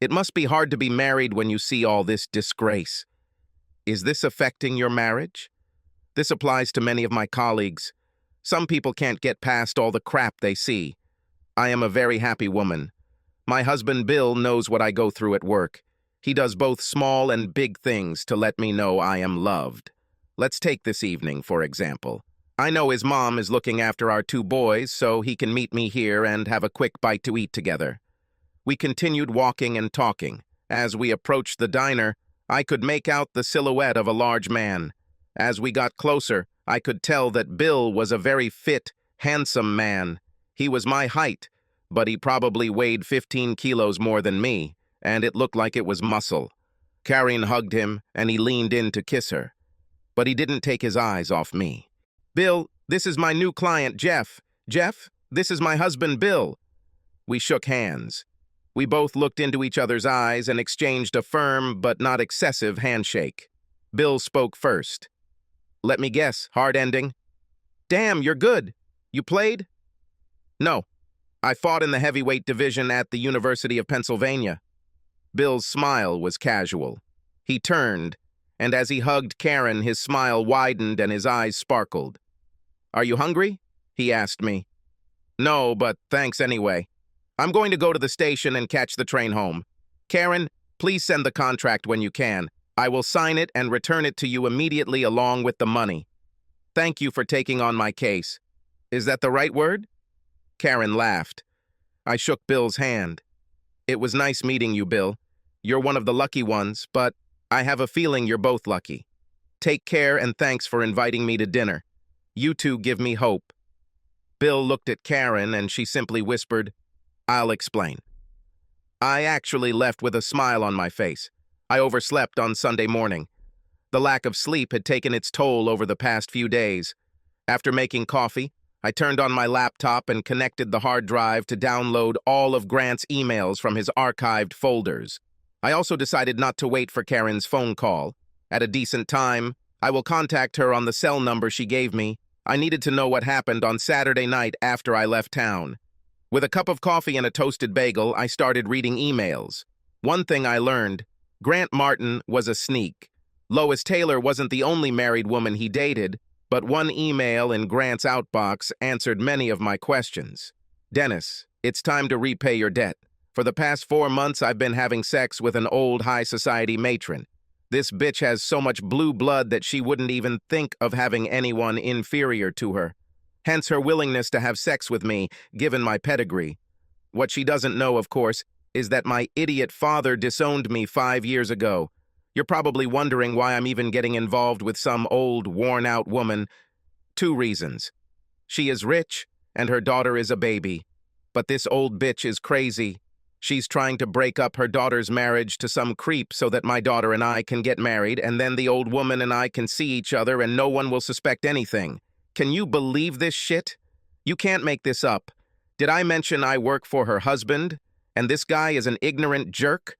It must be hard to be married when you see all this disgrace. Is this affecting your marriage? This applies to many of my colleagues. Some people can't get past all the crap they see. I am a very happy woman. My husband Bill knows what I go through at work. He does both small and big things to let me know I am loved. Let's take this evening, for example. I know his mom is looking after our 2 boys, so he can meet me here and have a quick bite to eat together. We continued walking and talking. As we approached the diner, I could make out the silhouette of a large man. As we got closer, I could tell that Bill was a very fit, handsome man. He was my height, but he probably weighed 15 kilos more than me, and it looked like it was muscle. Karen hugged him, and he leaned in to kiss her. But he didn't take his eyes off me. Bill, this is my new client, Jeff. Jeff, this is my husband, Bill. We shook hands. We both looked into each other's eyes and exchanged a firm but not excessive handshake. Bill spoke first. Let me guess, hard ending? Damn, you're good. You played? No. I fought in the heavyweight division at the University of Pennsylvania. Bill's smile was casual. He turned, and as he hugged Karen, his smile widened and his eyes sparkled. Are you hungry? He asked me. No, but thanks anyway. I'm going to go to the station and catch the train home. Karen, please send the contract when you can. I will sign it and return it to you immediately along with the money. Thank you for taking on my case. Is that the right word? Karen laughed. I shook Bill's hand. It was nice meeting you, Bill. You're one of the lucky ones, but I have a feeling you're both lucky. Take care and thanks for inviting me to dinner. You two give me hope. Bill looked at Karen and she simply whispered, I'll explain. I actually left with a smile on my face. I overslept on Sunday morning. The lack of sleep had taken its toll over the past few days. After making coffee, I turned on my laptop and connected the hard drive to download all of Grant's emails from his archived folders. I also decided not to wait for Karen's phone call. At a decent time, I will contact her on the cell number she gave me. I needed to know what happened on Saturday night after I left town. With a cup of coffee and a toasted bagel, I started reading emails. One thing I learned, Grant Martin was a sneak. Lois Taylor wasn't the only married woman he dated, but one email in Grant's outbox answered many of my questions. Dennis, it's time to repay your debt. For the past 4 months, I've been having sex with an old high society matron. This bitch has so much blue blood that she wouldn't even think of having anyone inferior to her. Hence her willingness to have sex with me, given my pedigree. What she doesn't know, of course, is that my idiot father disowned me 5 years ago. You're probably wondering why I'm even getting involved with some old, worn-out woman. 2 reasons. She is rich, and her daughter is a baby. But this old bitch is crazy. She's trying to break up her daughter's marriage to some creep so that my daughter and I can get married, and then the old woman and I can see each other and no one will suspect anything. Can you believe this shit? You can't make this up. Did I mention I work for her husband? And this guy is an ignorant jerk?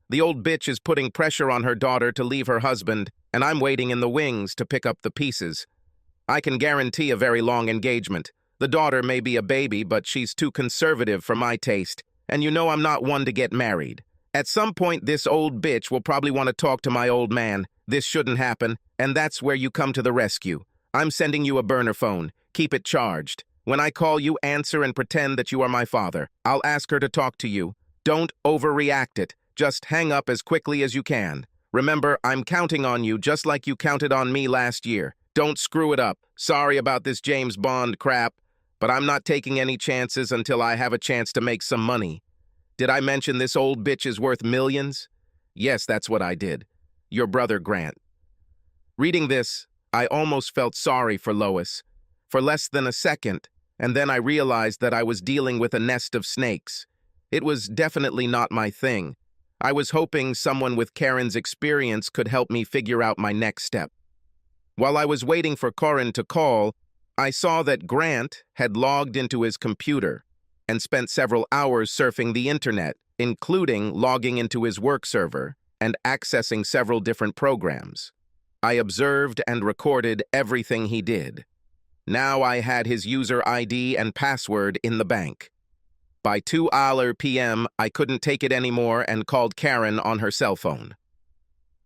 The old bitch is putting pressure on her daughter to leave her husband, and I'm waiting in the wings to pick up the pieces. I can guarantee a very long engagement. The daughter may be a baby, but she's too conservative for my taste, and you know I'm not one to get married. At some point, this old bitch will probably want to talk to my old man. This shouldn't happen, and that's where you come to the rescue. I'm sending you a burner phone. Keep it charged. When I call you, answer and pretend that you are my father. I'll ask her to talk to you. Don't overreact it. Just hang up as quickly as you can. Remember, I'm counting on you just like you counted on me last year. Don't screw it up. Sorry about this James Bond crap, but I'm not taking any chances until I have a chance to make some money. Did I mention this old bitch is worth millions? Yes, that's what I did. Your brother, Grant. Reading this, I almost felt sorry for Lois. For less than a second, and then I realized that I was dealing with a nest of snakes. It was definitely not my thing. I was hoping someone with Karen's experience could help me figure out my next step. While I was waiting for Karen to call, I saw that Grant had logged into his computer and spent several hours surfing the internet, including logging into his work server and accessing several different programs. I observed and recorded everything he did. Now I had his user ID and password in the bank. By 2:00 p.m., I couldn't take it anymore and called Karen on her cell phone.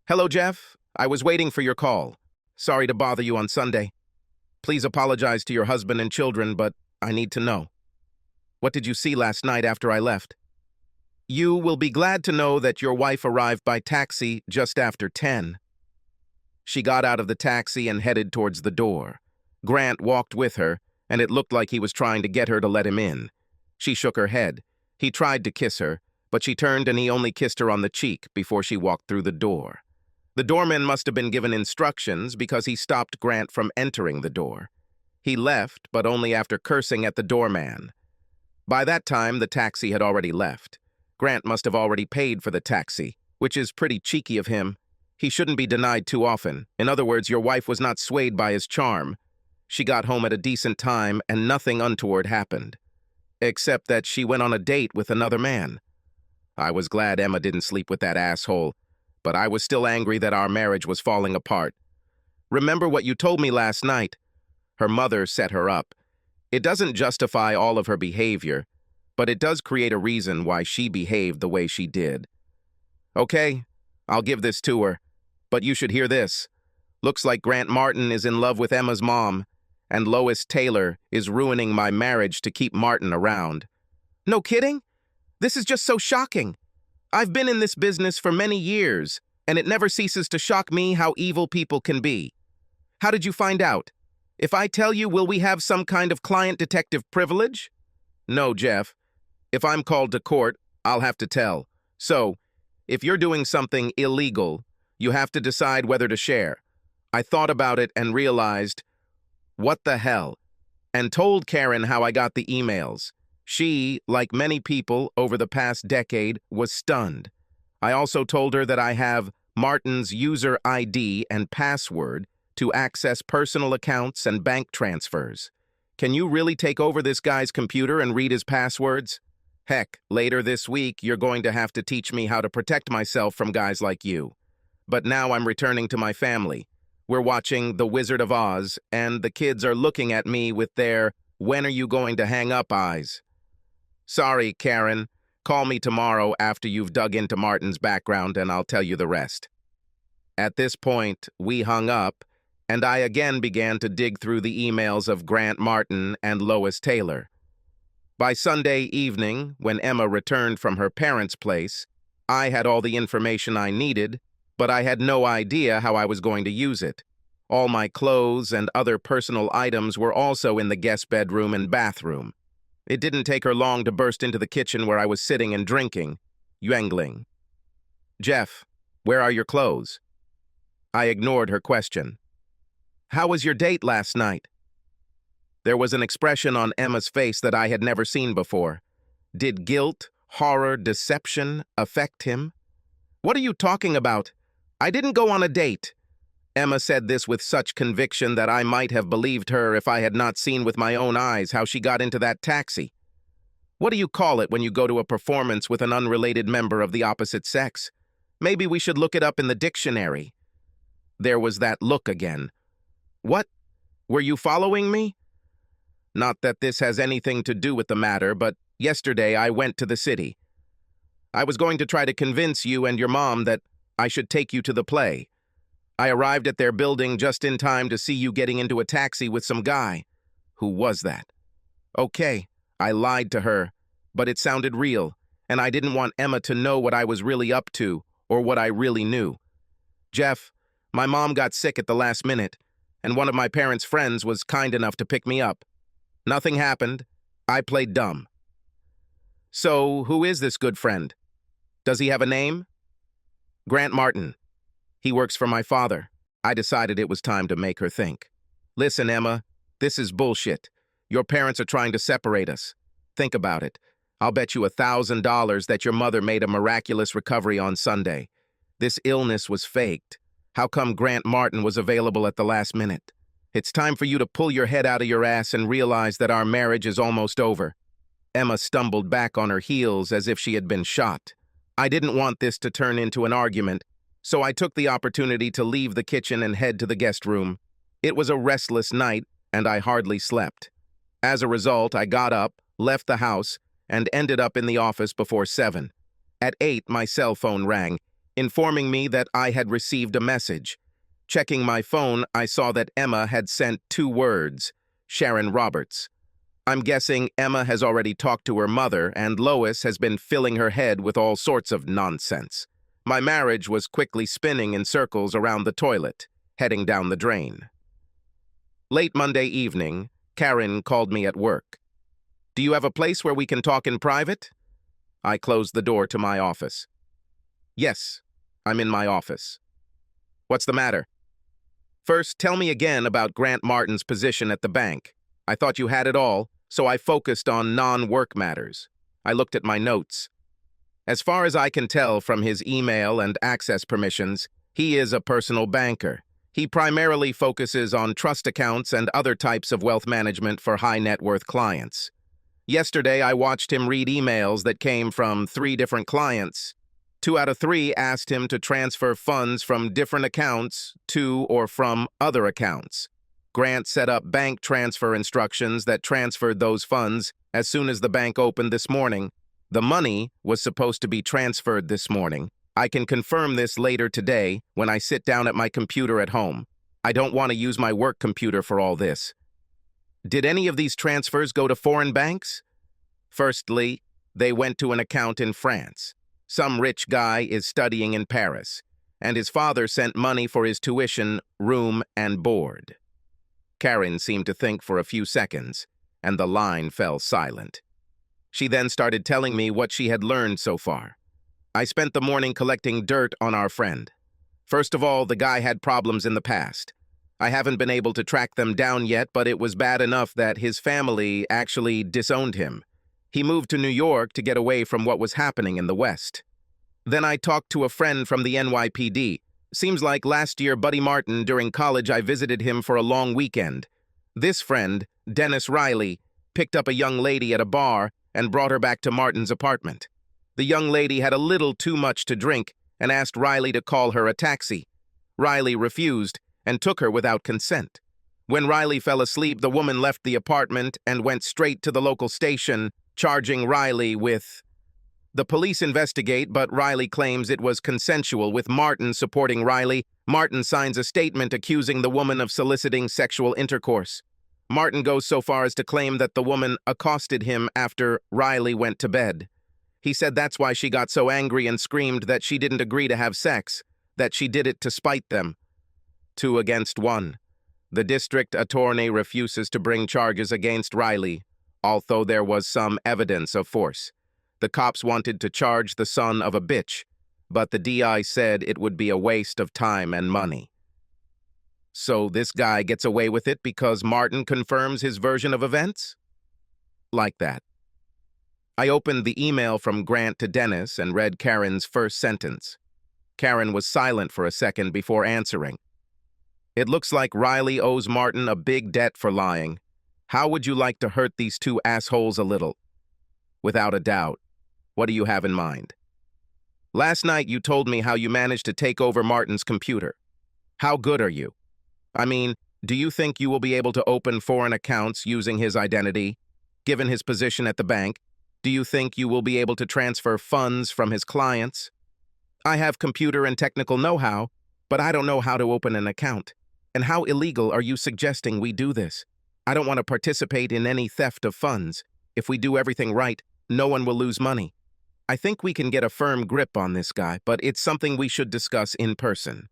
Hello, Jeff. I was waiting for your call. Sorry to bother you on Sunday. Please apologize to your husband and children, but I need to know. What did you see last night after I left? You will be glad to know that your wife arrived by taxi just after 10. She got out of the taxi and headed towards the door. Grant walked with her, and it looked like he was trying to get her to let him in. She shook her head. He tried to kiss her, but she turned and he only kissed her on the cheek before she walked through the door. The doorman must have been given instructions because he stopped Grant from entering the door. He left, but only after cursing at the doorman. By that time, the taxi had already left. Grant must have already paid for the taxi, which is pretty cheeky of him. He shouldn't be denied too often. In other words, your wife was not swayed by his charm. She got home at a decent time and nothing untoward happened. Except that she went on a date with another man. I was glad Emma didn't sleep with that asshole, but I was still angry that our marriage was falling apart. Remember what you told me last night? Her mother set her up. It doesn't justify all of her behavior, but it does create a reason why she behaved the way she did. Okay, I'll give this to her, but you should hear this. Looks like Grant Martin is in love with Emma's mom, and Lois Taylor is ruining my marriage to keep Martin around. No kidding? This is just so shocking. I've been in this business for many years, and it never ceases to shock me how evil people can be. How did you find out? If I tell you, will we have some kind of client detective privilege? No, Jeff. If I'm called to court, I'll have to tell. So, if you're doing something illegal, you have to decide whether to share. I thought about it and realized, what the hell? And told Karen how I got the emails. She, like many people over the past decade, was stunned. I also told her that I have Martin's user ID and password to access personal accounts and bank transfers. Can you really take over this guy's computer and read his passwords? Heck, later this week, you're going to have to teach me how to protect myself from guys like you. but now I'm returning to my family. We're watching The Wizard of Oz, and the kids are looking at me with their "when are you going to hang up" eyes. Sorry, Karen. Call me tomorrow after you've dug into Martin's background and I'll tell you the rest. At this point, we hung up, and I again began to dig through the emails of Grant Martin and Lois Taylor. By Sunday evening, when Emma returned from her parents' place, I had all the information I needed, but I had no idea how I was going to use it. All my clothes and other personal items were also in the guest bedroom and bathroom. It didn't take her long to burst into the kitchen where I was sitting and drinking, yangling. "Jeff, where are your clothes?" I ignored her question. "How was your date last night?" There was an expression on Emma's face that I had never seen before. Did guilt, horror, deception affect him? "What are you talking about? I didn't go on a date." Emma said this with such conviction that I might have believed her if I had not seen with my own eyes how she got into that taxi. "What do you call it when you go to a performance with an unrelated member of the opposite sex? Maybe we should look it up in the dictionary." There was that look again. "What? Were you following me?" Not that this has anything to do with the matter, but yesterday I went to the city. I was going to try to convince you and your mom that I should take you to the play. I arrived at their building just in time to see you getting into a taxi with some guy. Who was that? Okay, I lied to her, but it sounded real, and I didn't want Emma to know what I was really up to or what I really knew. Jeff, my mom got sick at the last minute, and one of my parents' friends was kind enough to pick me up. Nothing happened. I played dumb. So, who is this good friend? Does he have a name? Grant Martin. He works for my father. I decided it was time to make her think. Listen, Emma, this is bullshit. Your parents are trying to separate us. Think about it. I'll bet you $1,000 that your mother made a miraculous recovery on Sunday. This illness was faked. How come Grant Martin was available at the last minute? It's time for you to pull your head out of your ass and realize that our marriage is almost over. Emma stumbled back on her heels as if she had been shot. I didn't want this to turn into an argument, so I took the opportunity to leave the kitchen and head to the guest room. It was a restless night, and I hardly slept. As a result, I got up, left the house, and ended up in the office before 7. At 8, my cell phone rang, informing me that I had received a message. Checking my phone, I saw that Emma had sent 2 words, Sharon Roberts. I'm guessing Emma has already talked to her mother, and Lois has been filling her head with all sorts of nonsense. My marriage was quickly spinning in circles around the toilet, heading down the drain. Late Monday evening, Karen called me at work. "Do you have a place where we can talk in private?" I closed the door to my office. "Yes, I'm in my office." "What's the matter?" "First, tell me again about Grant Martin's position at the bank. I thought you had it all, so I focused on non-work matters." I looked at my notes. As far as I can tell from his email and access permissions, he is a personal banker. He primarily focuses on trust accounts and other types of wealth management for high-net-worth clients. Yesterday, I watched him read emails that came from 3 different clients. 2 out of 3 asked him to transfer funds from different accounts to or from other accounts. Grant set up bank transfer instructions that transferred those funds as soon as the bank opened this morning. The money was supposed to be transferred this morning. I can confirm this later today when I sit down at my computer at home. I don't want to use my work computer for all this. Did any of these transfers go to foreign banks? Firstly, they went to an account in France. Some rich guy is studying in Paris, and his father sent money for his tuition, room, and board. Karen seemed to think for a few seconds, and the line fell silent. She then started telling me what she had learned so far. I spent the morning collecting dirt on our friend. First of all, the guy had problems in the past. I haven't been able to track them down yet, but it was bad enough that his family actually disowned him. He moved to New York to get away from what was happening in the West. Then I talked to a friend from the NYPD. Seems like last year, Buddy Martin, during college, I visited him for a long weekend. This friend, Dennis Riley, picked up a young lady at a bar and brought her back to Martin's apartment. The young lady had a little too much to drink, and asked Riley to call her a taxi. Riley refused and took her without consent. When Riley fell asleep, the woman left the apartment and went straight to the local station, charging Riley with... The police investigate, but Riley claims it was consensual, with Martin supporting Riley. Martin signs a statement accusing the woman of soliciting sexual intercourse. Martin goes so far as to claim that the woman accosted him after Riley went to bed. He said that's why she got so angry and screamed that she didn't agree to have sex, that she did it to spite them. 2 against 1. The district attorney refuses to bring charges against Riley, although there was some evidence of force. The cops wanted to charge the son of a bitch, but the DI said it would be a waste of time and money. So this guy gets away with it because Martin confirms his version of events? Like that. I opened the email from Grant to Dennis and read Karen's first sentence. Karen was silent for a second before answering. It looks like Riley owes Martin a big debt for lying. How would you like to hurt these 2 assholes a little? Without a doubt. What do you have in mind? Last night you told me how you managed to take over Martin's computer. How good are you? I mean, do you think you will be able to open foreign accounts using his identity? Given his position at the bank, do you think you will be able to transfer funds from his clients? I have computer and technical know-how, but I don't know how to open an account. And how illegal are you suggesting we do this? I don't want to participate in any theft of funds. If we do everything right, no one will lose money. I think we can get a firm grip on this guy, but it's something we should discuss in person.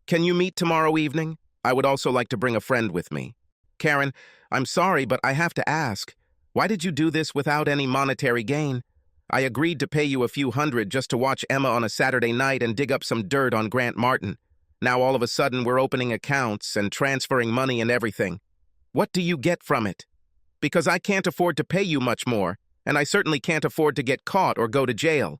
Can you meet tomorrow evening? I would also like to bring a friend with me. Karen, I'm sorry, but I have to ask. Why did you do this without any monetary gain? I agreed to pay you a few hundred just to watch Emma on a Saturday night and dig up some dirt on Grant Martin. Now all of a sudden we're opening accounts and transferring money and everything. What do you get from it? Because I can't afford to pay you much more, and I certainly can't afford to get caught or go to jail.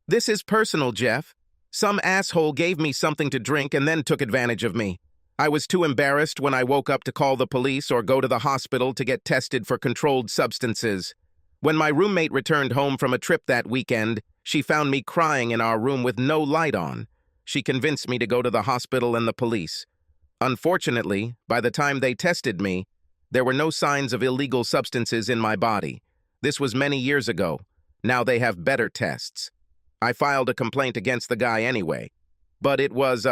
This is personal, Jeff. Some asshole gave me something to drink and then took advantage of me. I was too embarrassed when I woke up to call the police or go to the hospital to get tested for controlled substances. When my roommate returned home from a trip that weekend, she found me crying in our room with no light on. She convinced me to go to the hospital and the police. Unfortunately, by the time they tested me, there were no signs of illegal substances in my body. This was many years ago. Now they have better tests. I filed a complaint against the guy anyway. But it was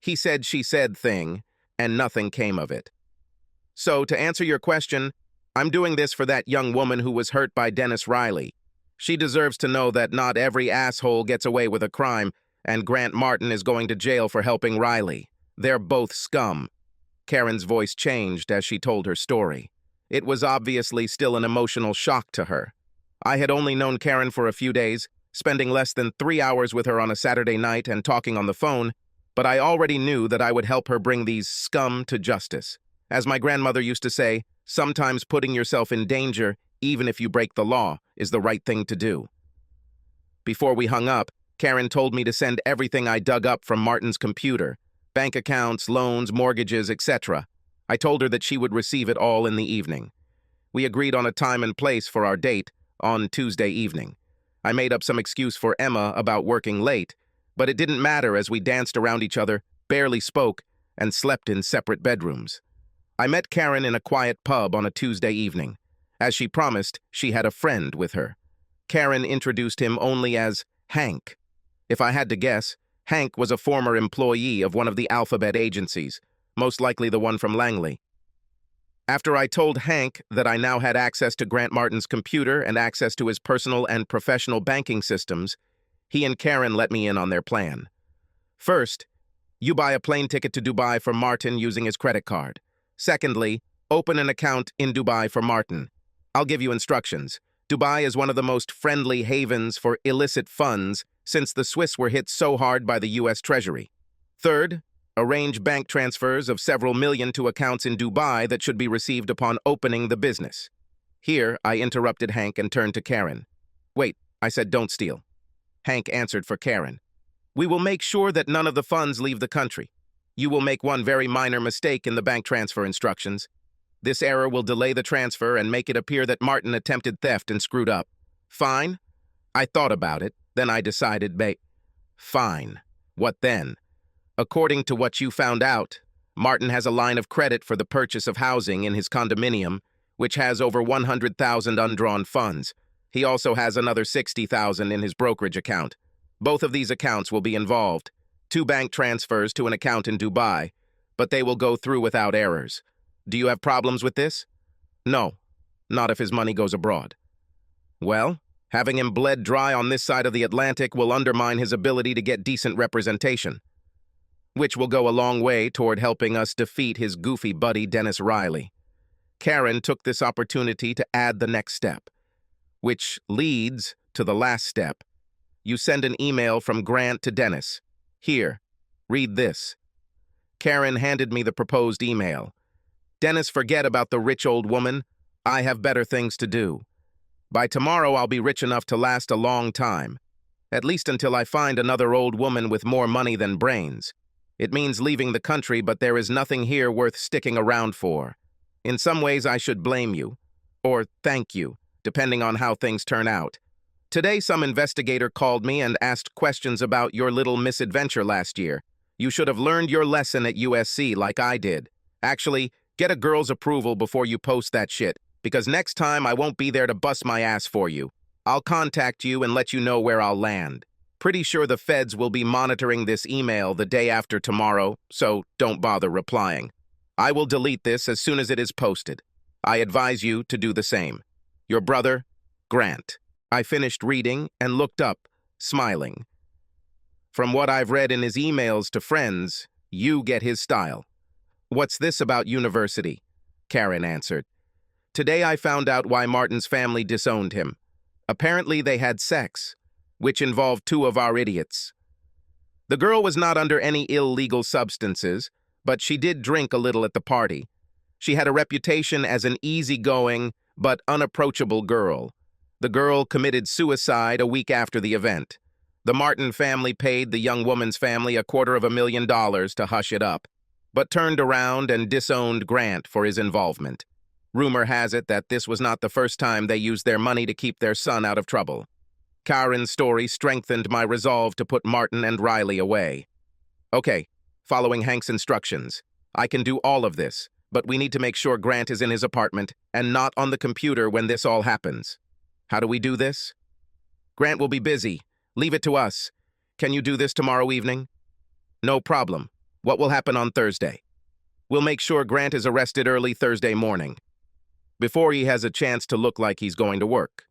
he said, she said thing, and nothing came of it. So, to answer your question, I'm doing this for that young woman who was hurt by Dennis Riley. She deserves to know that not every asshole gets away with a crime, and Grant Martin is going to jail for helping Riley. They're both scum. Karen's voice changed as she told her story. It was obviously still an emotional shock to her. I had only known Karen for a few days, spending less than 3 hours with her on a Saturday night and talking on the phone, but I already knew that I would help her bring these scum to justice. As my grandmother used to say, sometimes putting yourself in danger, even if you break the law, is the right thing to do. Before we hung up, Karen told me to send everything I dug up from Martin's computer, bank accounts, loans, mortgages, etc. I told her that she would receive it all in the evening. We agreed on a time and place for our date on Tuesday evening. I made up some excuse for Emma about working late, but it didn't matter as we danced around each other, barely spoke, and slept in separate bedrooms. I met Karen in a quiet pub on a Tuesday evening. As she promised, she had a friend with her. Karen introduced him only as Hank. If I had to guess, Hank was a former employee of one of the alphabet agencies, most likely the one from Langley. After I told Hank that I now had access to Grant Martin's computer and access to his personal and professional banking systems, he and Karen let me in on their plan. First, you buy a plane ticket to Dubai for Martin using his credit card. Secondly, open an account in Dubai for Martin. I'll give you instructions. Dubai is one of the most friendly havens for illicit funds since the Swiss were hit so hard by the U.S. Treasury. Third, arrange bank transfers of several million to accounts in Dubai that should be received upon opening the business. Here, I interrupted Hank and turned to Karen. Wait, I said don't steal. Hank answered for Karen. We will make sure that none of the funds leave the country. You will make one very minor mistake in the bank transfer instructions. This error will delay the transfer and make it appear that Martin attempted theft and screwed up. Fine? I thought about it, then I decided, Fine. What then? According to what you found out, Martin has a line of credit for the purchase of housing in his condominium, which has over 100,000 undrawn funds. He also has another 60,000 in his brokerage account. Both of these accounts will be involved. 2 bank transfers to an account in Dubai, but they will go through without errors. Do you have problems with this? No, not if his money goes abroad. Well, having him bled dry on this side of the Atlantic will undermine his ability to get decent representation, which will go a long way toward helping us defeat his goofy buddy Dennis Riley. Karen took this opportunity to add the next step, which leads to the last step. You send an email from Grant to Dennis. Here, read this. Karen handed me the proposed email. Dennis, forget about the rich old woman. I have better things to do. By tomorrow, I'll be rich enough to last a long time, at least until I find another old woman with more money than brains. It means leaving the country, but there is nothing here worth sticking around for. In some ways, I should blame you, or thank you, depending on how things turn out. Today, some investigator called me and asked questions about your little misadventure last year. You should have learned your lesson at USC like I did. Actually, get a girl's approval before you post that shit, because next time I won't be there to bust my ass for you. I'll contact you and let you know where I'll land. Pretty sure the feds will be monitoring this email the day after tomorrow, so don't bother replying. I will delete this as soon as it is posted. I advise you to do the same. Your brother, Grant. I finished reading and looked up, smiling. From what I've read in his emails to friends, you get his style. What's this about university? Karen answered. Today I found out why Martin's family disowned him. Apparently they had sex, which involved 2 of our idiots. The girl was not under any illegal substances, but she did drink a little at the party. She had a reputation as an easygoing but unapproachable girl. The girl committed suicide a week after the event. The Martin family paid the young woman's family $250,000 to hush it up, but turned around and disowned Grant for his involvement. Rumor has it that this was not the first time they used their money to keep their son out of trouble. Karen's story strengthened my resolve to put Martin and Riley away. Okay, following Hank's instructions. I can do all of this, but we need to make sure Grant is in his apartment and not on the computer when this all happens. How do we do this? Grant will be busy. Leave it to us. Can you do this tomorrow evening? No problem. What will happen on Thursday? We'll make sure Grant is arrested early Thursday morning, before he has a chance to look like he's going to work.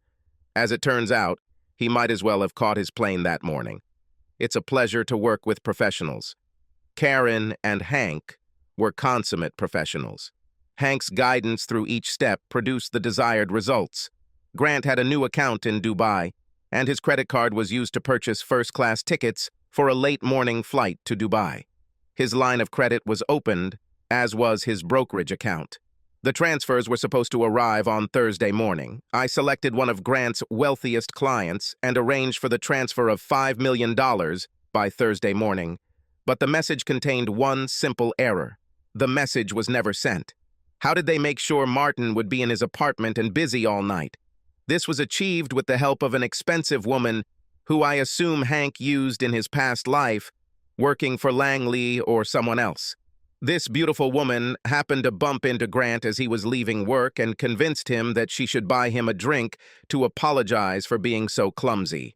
As it turns out, he might as well have caught his plane that morning. It's a pleasure to work with professionals. Karen and Hank were consummate professionals. Hank's guidance through each step produced the desired results. Grant had a new account in Dubai, and his credit card was used to purchase first-class tickets for a late-morning flight to Dubai. His line of credit was opened, as was his brokerage account. The transfers were supposed to arrive on Thursday morning. I selected one of Grant's wealthiest clients and arranged for the transfer of $5 million by Thursday morning. But the message contained one simple error. The message was never sent. How did they make sure Martin would be in his apartment and busy all night? This was achieved with the help of an expensive woman who I assume Hank used in his past life, working for Langley or someone else. This beautiful woman happened to bump into Grant as he was leaving work and convinced him that she should buy him a drink to apologize for being so clumsy.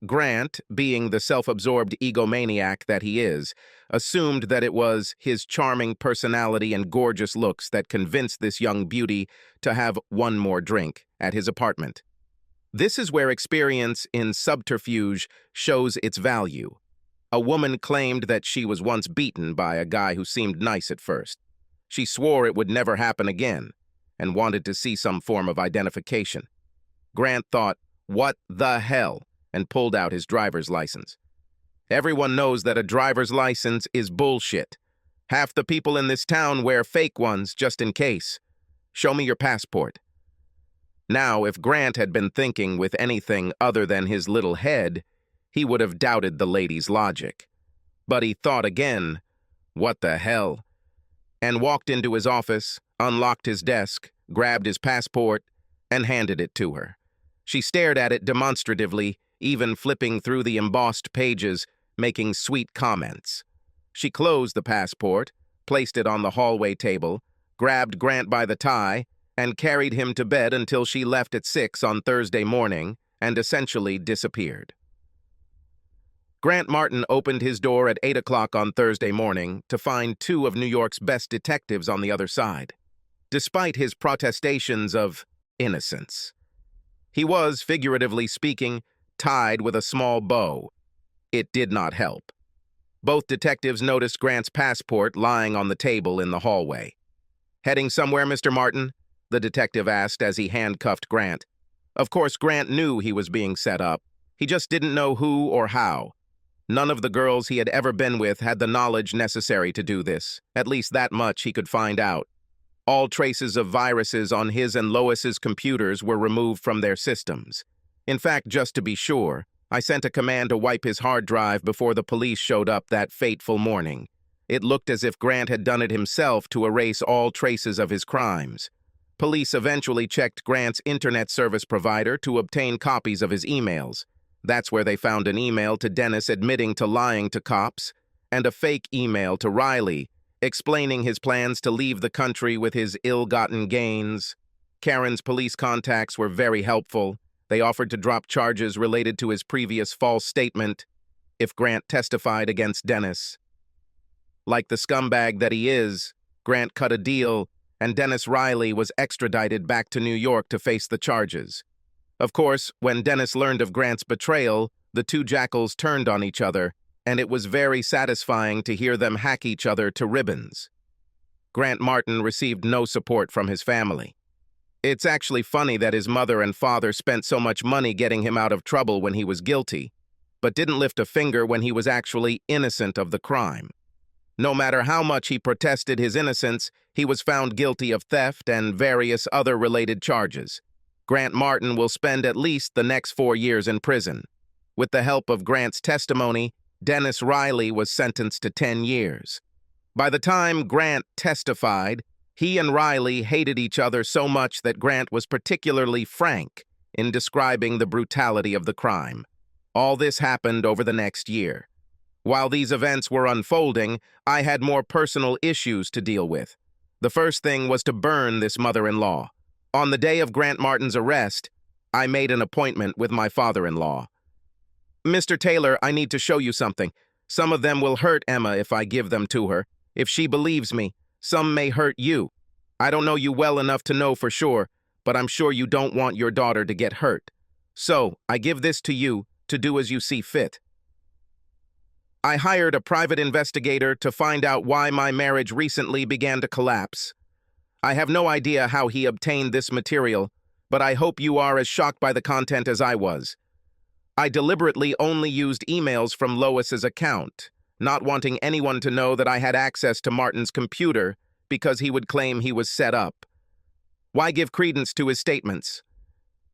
Grant, being the self-absorbed egomaniac that he is, assumed that it was his charming personality and gorgeous looks that convinced this young beauty to have one more drink at his apartment. This is where experience in subterfuge shows its value. A woman claimed that she was once beaten by a guy who seemed nice at first. She swore it would never happen again and wanted to see some form of identification. Grant thought, "What the hell?" and pulled out his driver's license. Everyone knows that a driver's license is bullshit. Half the people in this town wear fake ones just in case. Show me your passport. Now, if Grant had been thinking with anything other than his little head, he would have doubted the lady's logic. But he thought again, "What the hell?" and walked into his office, unlocked his desk, grabbed his passport, and handed it to her. She stared at it demonstratively, even flipping through the embossed pages, making sweet comments. She closed the passport, placed it on the hallway table, grabbed Grant by the tie, and carried him to bed until she left at 6 on Thursday morning and essentially disappeared. Grant Martin opened his door at 8 o'clock on Thursday morning to find two of New York's best detectives on the other side. Despite his protestations of innocence, he was, figuratively speaking, tied with a small bow. It did not help. Both detectives noticed Grant's passport lying on the table in the hallway. "Heading somewhere, Mr. Martin?" the detective asked as he handcuffed Grant. Of course, Grant knew he was being set up. He just didn't know who or how. None of the girls he had ever been with had the knowledge necessary to do this. At least that much he could find out. All traces of viruses on his and Lois's computers were removed from their systems. In fact, just to be sure, I sent a command to wipe his hard drive before the police showed up that fateful morning. It looked as if Grant had done it himself to erase all traces of his crimes. Police eventually checked Grant's internet service provider to obtain copies of his emails. That's where they found an email to Dennis admitting to lying to cops, and a fake email to Riley, explaining his plans to leave the country with his ill-gotten gains. Karen's police contacts were very helpful. They offered to drop charges related to his previous false statement if Grant testified against Dennis. Like the scumbag that he is, Grant cut a deal, and Dennis Riley was extradited back to New York to face the charges. Of course, when Dennis learned of Grant's betrayal, the two jackals turned on each other, and it was very satisfying to hear them hack each other to ribbons. Grant Martin received no support from his family. It's actually funny that his mother and father spent so much money getting him out of trouble when he was guilty, but didn't lift a finger when he was actually innocent of the crime. No matter how much he protested his innocence, he was found guilty of theft and various other related charges. Grant Martin will spend at least the next 4 years in prison. With the help of Grant's testimony, Dennis Riley was sentenced to 10 years. By the time Grant testified, he and Riley hated each other so much that Grant was particularly frank in describing the brutality of the crime. All this happened over the next year. While these events were unfolding, I had more personal issues to deal with. The first thing was to burn this mother-in-law. On the day of Grant Martin's arrest, I made an appointment with my father-in-law. "Mr. Taylor, I need to show you something. Some of them will hurt Emma if I give them to her. If she believes me, some may hurt you. I don't know you well enough to know for sure, but I'm sure you don't want your daughter to get hurt. So, I give this to you to do as you see fit." I hired a private investigator to find out why my marriage recently began to collapse. I have no idea how he obtained this material, but I hope you are as shocked by the content as I was. I deliberately only used emails from Lois's account, not wanting anyone to know that I had access to Martin's computer because he would claim he was set up. Why give credence to his statements?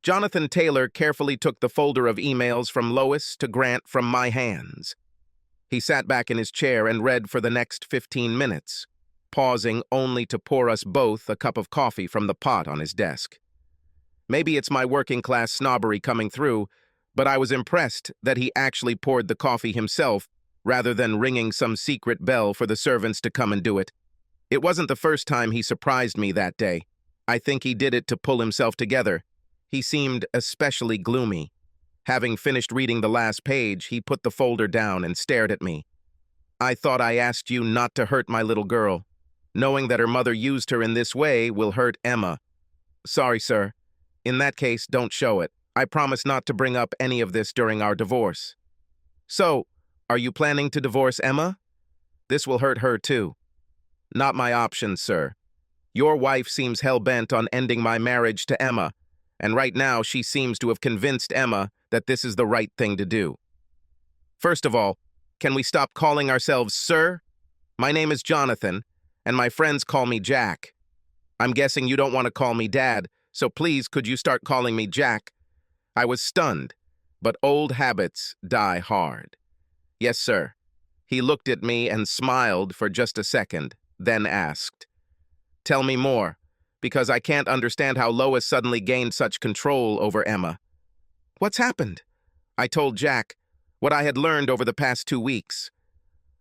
Jonathan Taylor carefully took the folder of emails from Lois to Grant from my hands. He sat back in his chair and read for the next 15 minutes, pausing only to pour us both a cup of coffee from the pot on his desk. Maybe it's my working-class snobbery coming through, but I was impressed that he actually poured the coffee himself rather than ringing some secret bell for the servants to come and do it. It wasn't the first time he surprised me that day. I think he did it to pull himself together. He seemed especially gloomy. Having finished reading the last page, he put the folder down and stared at me. "I thought I asked you not to hurt my little girl. Knowing that her mother used her in this way will hurt Emma." "Sorry, sir. In that case, don't show it. I promise not to bring up any of this during our divorce." "So, are you planning to divorce Emma? This will hurt her too." "Not my option, sir. Your wife seems hell-bent on ending my marriage to Emma, and right now she seems to have convinced Emma that this is the right thing to do. First of all, can we stop calling ourselves sir? My name is Jonathan, and my friends call me Jack. I'm guessing you don't want to call me Dad, so please could you start calling me Jack?" I was stunned, but old habits die hard. "Yes, sir." He looked at me and smiled for just a second, then asked, "Tell me more, because I can't understand how Lois suddenly gained such control over Emma." "What's happened?" I told Jack. what I had learned over the past 2 weeks.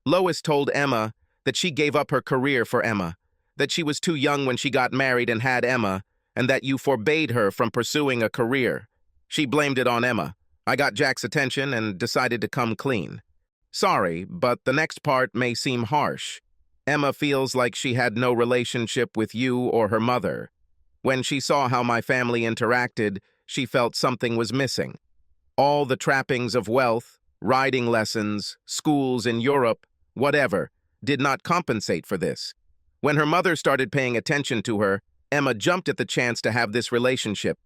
Lois told Emma that she gave up her career for Emma, that she was too young when she got married and had Emma, and that you forbade her from pursuing a career. She blamed it on Emma. I got Jack's attention and decided to come clean. Sorry, but the next part may seem harsh. Emma feels like she had no relationship with you or her mother. When she saw how my family interacted, she felt something was missing. All the trappings of wealth, riding lessons, schools in Europe, whatever, did not compensate for this. When her mother started paying attention to her, Emma jumped at the chance to have this relationship.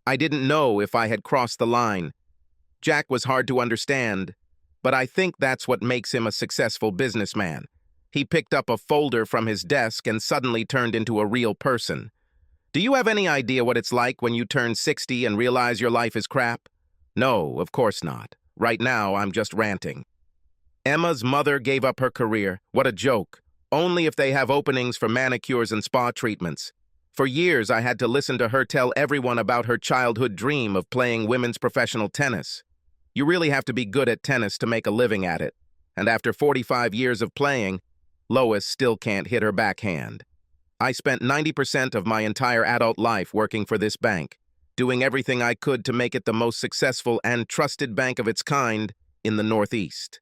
I didn't know if I had crossed the line. Jack was hard to understand, but I think that's what makes him a successful businessman. He picked up a folder from his desk and suddenly turned into a real person. Do you have any idea what it's like when you turn 60 and realize your life is crap? No, of course not. Right now, I'm just ranting. Emma's mother gave up her career. What a joke. Only if they have openings for manicures and spa treatments. For years, I had to listen to her tell everyone about her childhood dream of playing women's professional tennis. You really have to be good at tennis to make a living at it. And after 45 years of playing, Lois still can't hit her backhand. I spent 90% of my entire adult life working for this bank, doing everything I could to make it the most successful and trusted bank of its kind in the Northeast.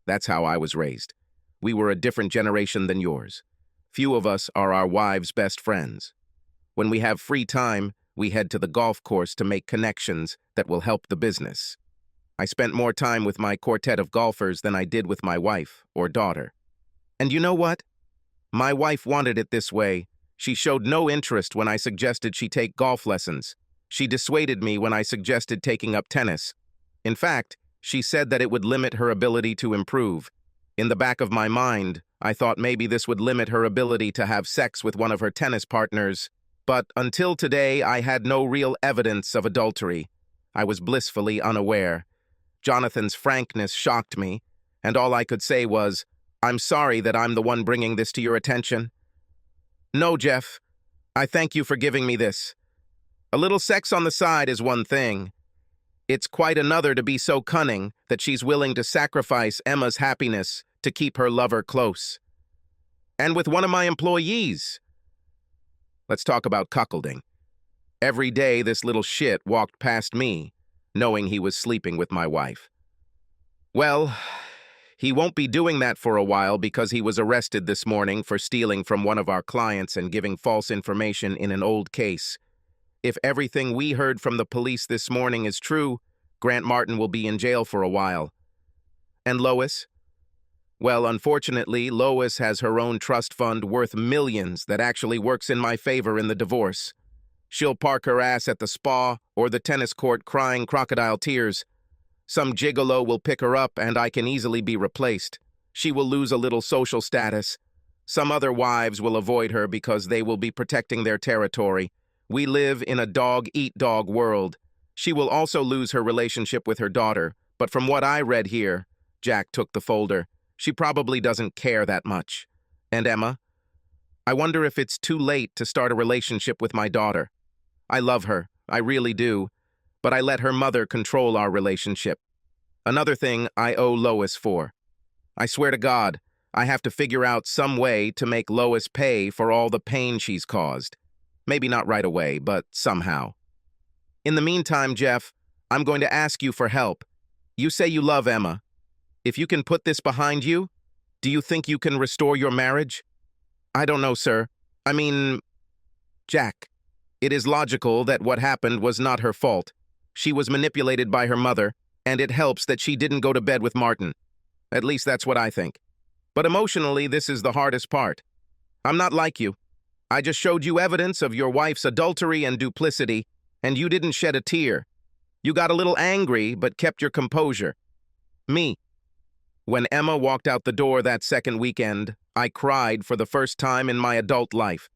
That's how I was raised. We were a different generation than yours. Few of us are our wives' best friends. When we have free time, we head to the golf course to make connections that will help the business. I spent more time with my quartet of golfers than I did with my wife or daughter. And you know what? My wife wanted it this way. She showed no interest when I suggested she take golf lessons. She dissuaded me when I suggested taking up tennis. In fact, she said that it would limit her ability to improve. In the back of my mind, I thought maybe this would limit her ability to have sex with one of her tennis partners. But until today, I had no real evidence of adultery. I was blissfully unaware. Jonathan's frankness shocked me, and all I could say was, "I'm sorry that I'm the one bringing this to your attention." "No, Jeff. I thank you for giving me this. A little sex on the side is one thing. It's quite another to be so cunning that she's willing to sacrifice Emma's happiness to keep her lover close. And with one of my employees." Let's talk about cuckolding. Every day this little shit walked past me, knowing he was sleeping with my wife. Well, he won't be doing that for a while because he was arrested this morning for stealing from one of our clients and giving false information in an old case. If everything we heard from the police this morning is true, Grant Martin will be in jail for a while. And Lois? Well, unfortunately, Lois has her own trust fund worth millions that actually works in my favor in the divorce. She'll park her ass at the spa or the tennis court crying crocodile tears. Some gigolo will pick her up and I can easily be replaced. She will lose a little social status. Some other wives will avoid her because they will be protecting their territory. We live in a dog-eat-dog world. She will also lose her relationship with her daughter, but from what I read here, Jack took the folder, she probably doesn't care that much. And Emma? I wonder if it's too late to start a relationship with my daughter. I love her, I really do, but I let her mother control our relationship. Another thing I owe Lois for. I swear to God, I have to figure out some way to make Lois pay for all the pain she's caused. Maybe not right away, but somehow. In the meantime, Jeff, I'm going to ask you for help. You say you love Emma. If you can put this behind you, do you think you can restore your marriage? I don't know, sir. I mean, Jack, it is logical that what happened was not her fault. She was manipulated by her mother, and it helps that she didn't go to bed with Martin. At least that's what I think. But emotionally, this is the hardest part. I'm not like you. I just showed you evidence of your wife's adultery and duplicity, and you didn't shed a tear. You got a little angry, but kept your composure. Me. When Emma walked out the door that second weekend, I cried for the first time in my adult life.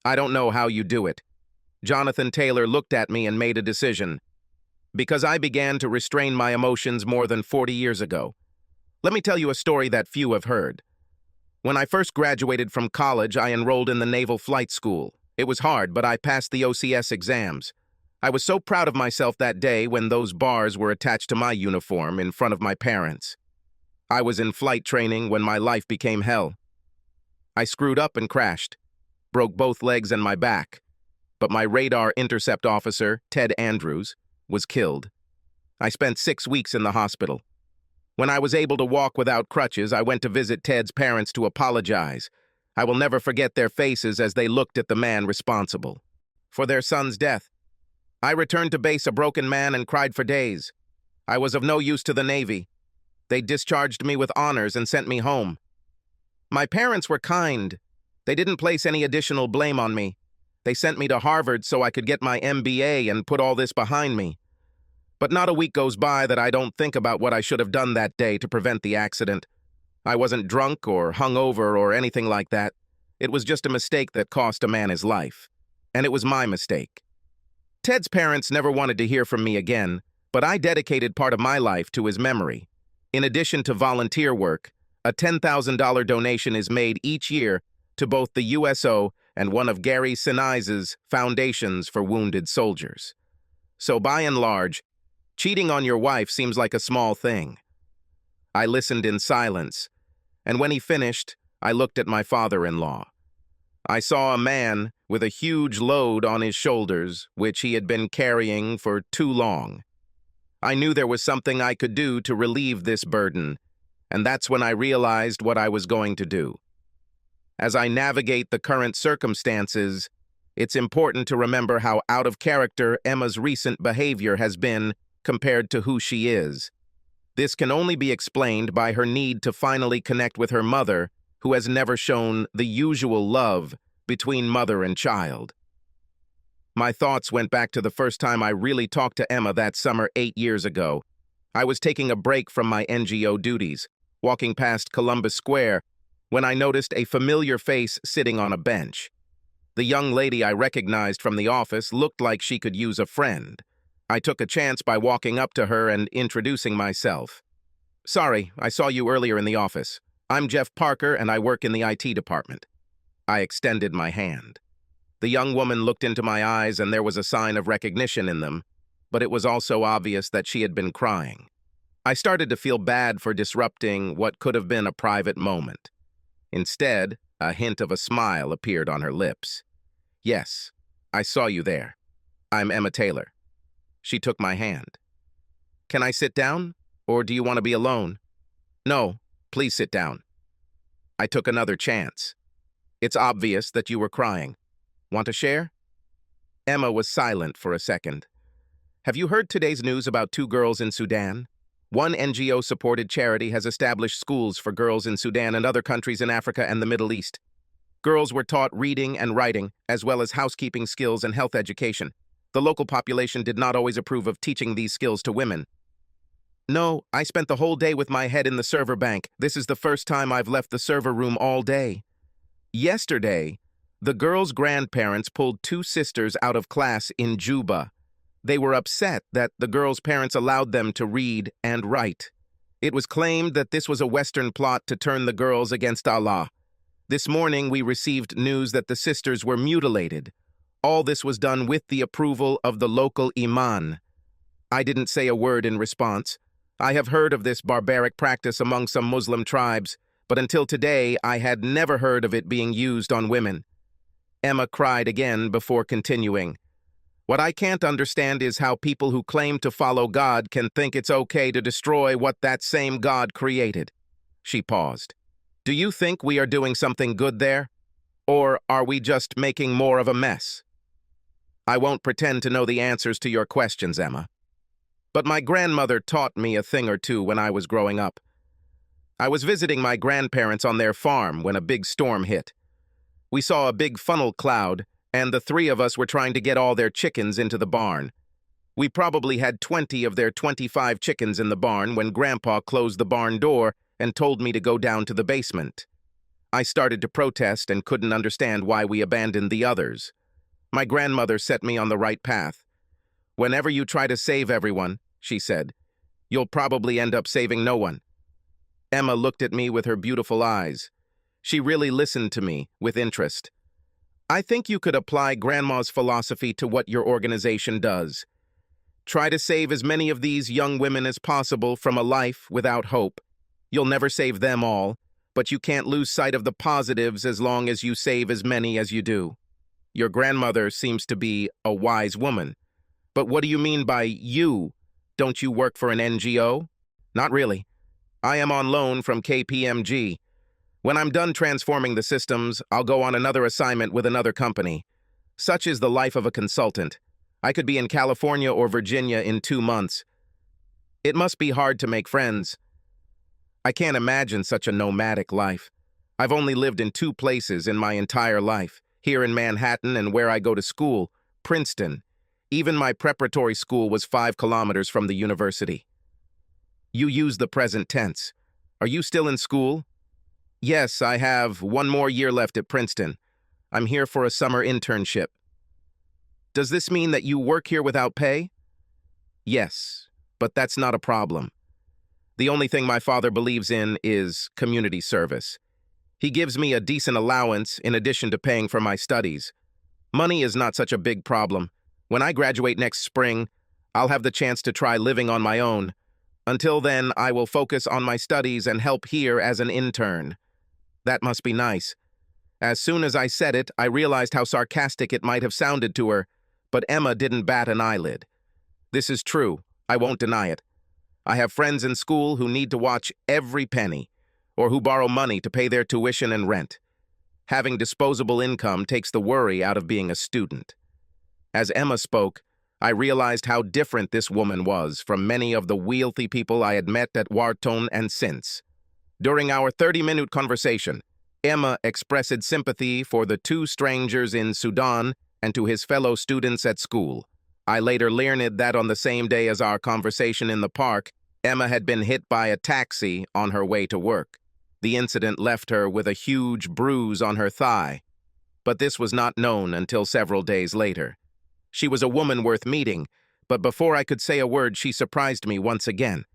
I don't know how you do it. Jonathan Taylor looked at me and made a decision. Because I began to restrain my emotions more than 40 years ago. Let me tell you a story that few have heard. When I first graduated from college, I enrolled in the Naval Flight School. It was hard, but I passed the OCS exams. I was so proud of myself that day when those bars were attached to my uniform in front of my parents. I was in flight training when my life became hell. I screwed up and crashed, broke both legs and my back, but my radar intercept officer, Ted Andrews, was killed. I spent 6 weeks in the hospital. When I was able to walk without crutches, I went to visit Ted's parents to apologize. I will never forget their faces as they looked at the man responsible for their son's death. I returned to base a broken man and cried for days. I was of no use to the Navy. They discharged me with honors and sent me home. My parents were kind. They didn't place any additional blame on me. They sent me to Harvard so I could get my MBA and put all this behind me. But not a week goes by that I don't think about what I should have done that day to prevent the accident. I wasn't drunk or hungover or anything like that. It was just a mistake that cost a man his life. And it was my mistake. Ted's parents never wanted to hear from me again, but I dedicated part of my life to his memory. In addition to volunteer work, a $10,000 donation is made each year to both the USO and one of Gary Sinise's foundations for wounded soldiers. So by and large, cheating on your wife seems like a small thing. I listened in silence, and when he finished, I looked at my father-in-law. I saw a man with a huge load on his shoulders, which he had been carrying for too long. I knew there was something I could do to relieve this burden, and that's when I realized what I was going to do. As I navigate the current circumstances, it's important to remember how out of character Emma's recent behavior has been compared to who she is. This can only be explained by her need to finally connect with her mother, who has never shown the usual love between mother and child. My thoughts went back to the first time I really talked to Emma that summer 8 years ago. I was taking a break from my NGO duties, walking past Columbus Square, when I noticed a familiar face sitting on a bench. The young lady I recognized from the office looked like she could use a friend. I took a chance by walking up to her and introducing myself. "Sorry, I saw you earlier in the office. I'm Jeff Parker and I work in the IT department." I extended my hand. The young woman looked into my eyes and there was a sign of recognition in them, but it was also obvious that she had been crying. I started to feel bad for disrupting what could have been a private moment. Instead, a hint of a smile appeared on her lips. "Yes, I saw you there. I'm Emma Taylor." She took my hand. "Can I sit down, or do you want to be alone?" "No, please sit down." I took another chance. "It's obvious that you were crying. Want to share?" Emma was silent for a second. "Have you heard today's news about 2 girls in Sudan? One NGO-supported charity has established schools for girls in Sudan and other countries in Africa and the Middle East. Girls were taught reading and writing, as well as housekeeping skills and health education. The local population did not always approve of teaching these skills to women. No, I spent the whole day with my head in the server bank. This is the first time I've left the server room all day. Yesterday, the girls' grandparents pulled 2 sisters out of class in Juba. They were upset that the girls' parents allowed them to read and write. It was claimed that this was a Western plot to turn the girls against Allah. This morning, we received news that the sisters were mutilated. All this was done with the approval of the local imam. I didn't say a word in response. I have heard of this barbaric practice among some Muslim tribes, but until today, I had never heard of it being used on women. Emma cried again before continuing. "What I can't understand is how people who claim to follow God can think it's okay to destroy what that same God created." She paused. "Do you think we are doing something good there? Or are we just making more of a mess?" I won't pretend to know the answers to your questions, Emma. But my grandmother taught me a thing or two when I was growing up. I was visiting my grandparents on their farm when a big storm hit. We saw a big funnel cloud, and the 3 of us were trying to get all their chickens into the barn. We probably had 20 of their 25 chickens in the barn when Grandpa closed the barn door and told me to go down to the basement. I started to protest and couldn't understand why we abandoned the others. My grandmother set me on the right path. "Whenever you try to save everyone," she said, "you'll probably end up saving no one." Emma looked at me with her beautiful eyes. She really listened to me with interest. I think you could apply Grandma's philosophy to what your organization does. Try to save as many of these young women as possible from a life without hope. You'll never save them all, but you can't lose sight of the positives as long as you save as many as you do. Your grandmother seems to be a wise woman. But what do you mean by you? Don't you work for an NGO? Not really. I am on loan from KPMG. When I'm done transforming the systems, I'll go on another assignment with another company. Such is the life of a consultant. I could be in California or Virginia in 2 months. It must be hard to make friends. I can't imagine such a nomadic life. I've only lived in 2 places in my entire life, here in Manhattan and where I go to school, Princeton. Even my preparatory school was 5 kilometers from the university. You use the present tense. Are you still in school? Yes, I have 1 more year left at Princeton. I'm here for a summer internship. Does this mean that you work here without pay? Yes, but that's not a problem. The only thing my father believes in is community service. He gives me a decent allowance in addition to paying for my studies. Money is not such a big problem. When I graduate next spring, I'll have the chance to try living on my own. Until then, I will focus on my studies and help here as an intern. That must be nice. As soon as I said it, I realized how sarcastic it might have sounded to her, but Emma didn't bat an eyelid. This is true. I won't deny it. I have friends in school who need to watch every penny, or who borrow money to pay their tuition and rent. Having disposable income takes the worry out of being a student. As Emma spoke, I realized how different this woman was from many of the wealthy people I had met at Wharton and since. During our 30-minute conversation, Emma expressed sympathy for the 2 strangers in Sudan and to his fellow students at school. I later learned that on the same day as our conversation in the park, Emma had been hit by a taxi on her way to work. The incident left her with a huge bruise on her thigh, but this was not known until several days later. She was a woman worth meeting, but before I could say a word, she surprised me once again.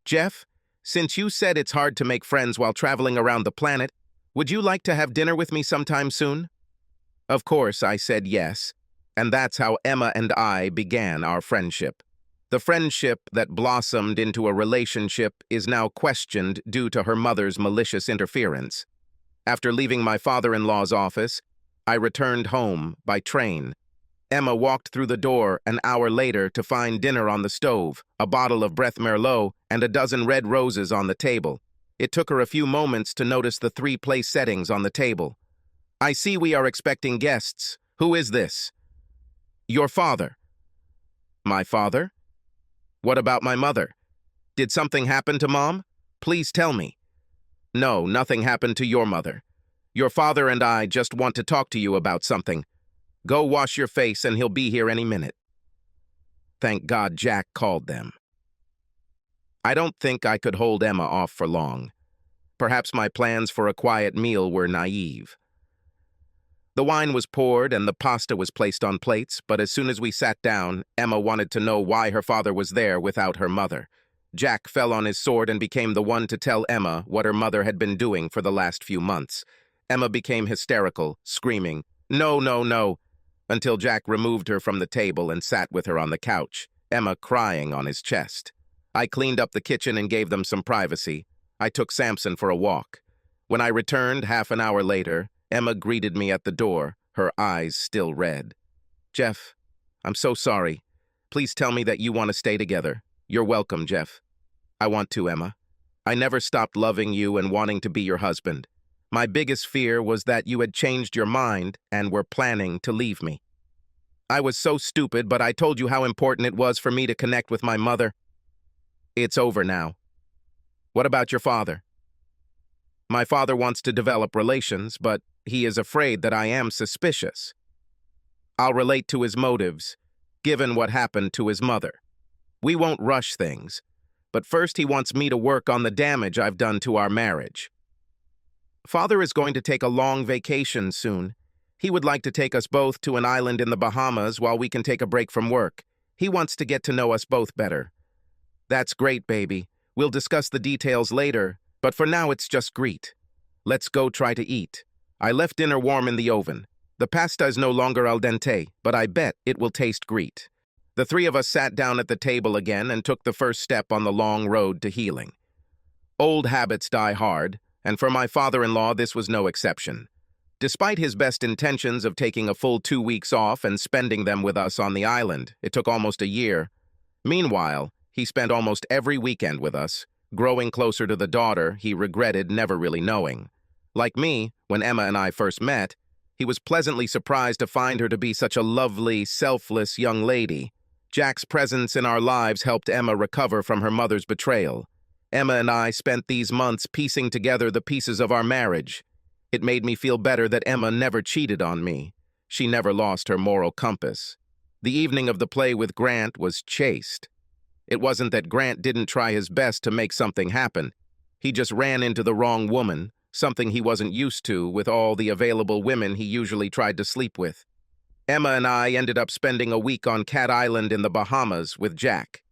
Jeff, since you said it's hard to make friends while traveling around the planet, would you like to have dinner with me sometime soon? Of course, I said yes, and that's how Emma and I began our friendship. The friendship that blossomed into a relationship is now questioned due to her mother's malicious interference. After leaving my father-in-law's office, I returned home by train. Emma walked through the door an hour later to find dinner on the stove, a bottle of Breth Merlot, and a dozen red roses on the table. It took her a few moments to notice the 3 place settings on the table. I see we are expecting guests. Who is this? Your father. My father? What about my mother? Did something happen to Mom? Please tell me. No, nothing happened to your mother. Your father and I just want to talk to you about something. Go wash your face and he'll be here any minute. Thank God Jack called them. I don't think I could hold Emma off for long. Perhaps my plans for a quiet meal were naive. The wine was poured and the pasta was placed on plates, but as soon as we sat down, Emma wanted to know why her father was there without her mother. Jack fell on his sword and became the one to tell Emma what her mother had been doing for the last few months. Emma became hysterical, screaming, "No, no, no," until Jack removed her from the table and sat with her on the couch, Emma crying on his chest. I cleaned up the kitchen and gave them some privacy. I took Samson for a walk. When I returned half an hour later, Emma greeted me at the door, her eyes still red. Jeff, I'm so sorry. Please tell me that you want to stay together. You're welcome, Jeff. I want to, Emma. I never stopped loving you and wanting to be your husband. My biggest fear was that you had changed your mind and were planning to leave me. I was so stupid, but I told you how important it was for me to connect with my mother. It's over now. What about your father? My father wants to develop relations, but he is afraid that I am suspicious. I'll relate to his motives, given what happened to his mother. We won't rush things, but first he wants me to work on the damage I've done to our marriage. Father is going to take a long vacation soon. He would like to take us both to an island in the Bahamas while we can take a break from work. He wants to get to know us both better. That's great, baby. We'll discuss the details later, but for now it's just greet. Let's go try to eat. I left dinner warm in the oven. The pasta is no longer al dente, but I bet it will taste great. The three of us sat down at the table again and took the first step on the long road to healing. Old habits die hard, and for my father-in-law this was no exception. Despite his best intentions of taking a full 2 weeks off and spending them with us on the island, it took almost a year. Meanwhile, he spent almost every weekend with us, growing closer to the daughter he regretted never really knowing. Like me, when Emma and I first met, he was pleasantly surprised to find her to be such a lovely, selfless young lady. Jack's presence in our lives helped Emma recover from her mother's betrayal. Emma and I spent these months piecing together the pieces of our marriage. It made me feel better that Emma never cheated on me. She never lost her moral compass. The evening of the play with Grant was chaste. It wasn't that Grant didn't try his best to make something happen. He just ran into the wrong woman, something he wasn't used to with all the available women he usually tried to sleep with. Emma and I ended up spending a week on Cat Island in the Bahamas with Jack.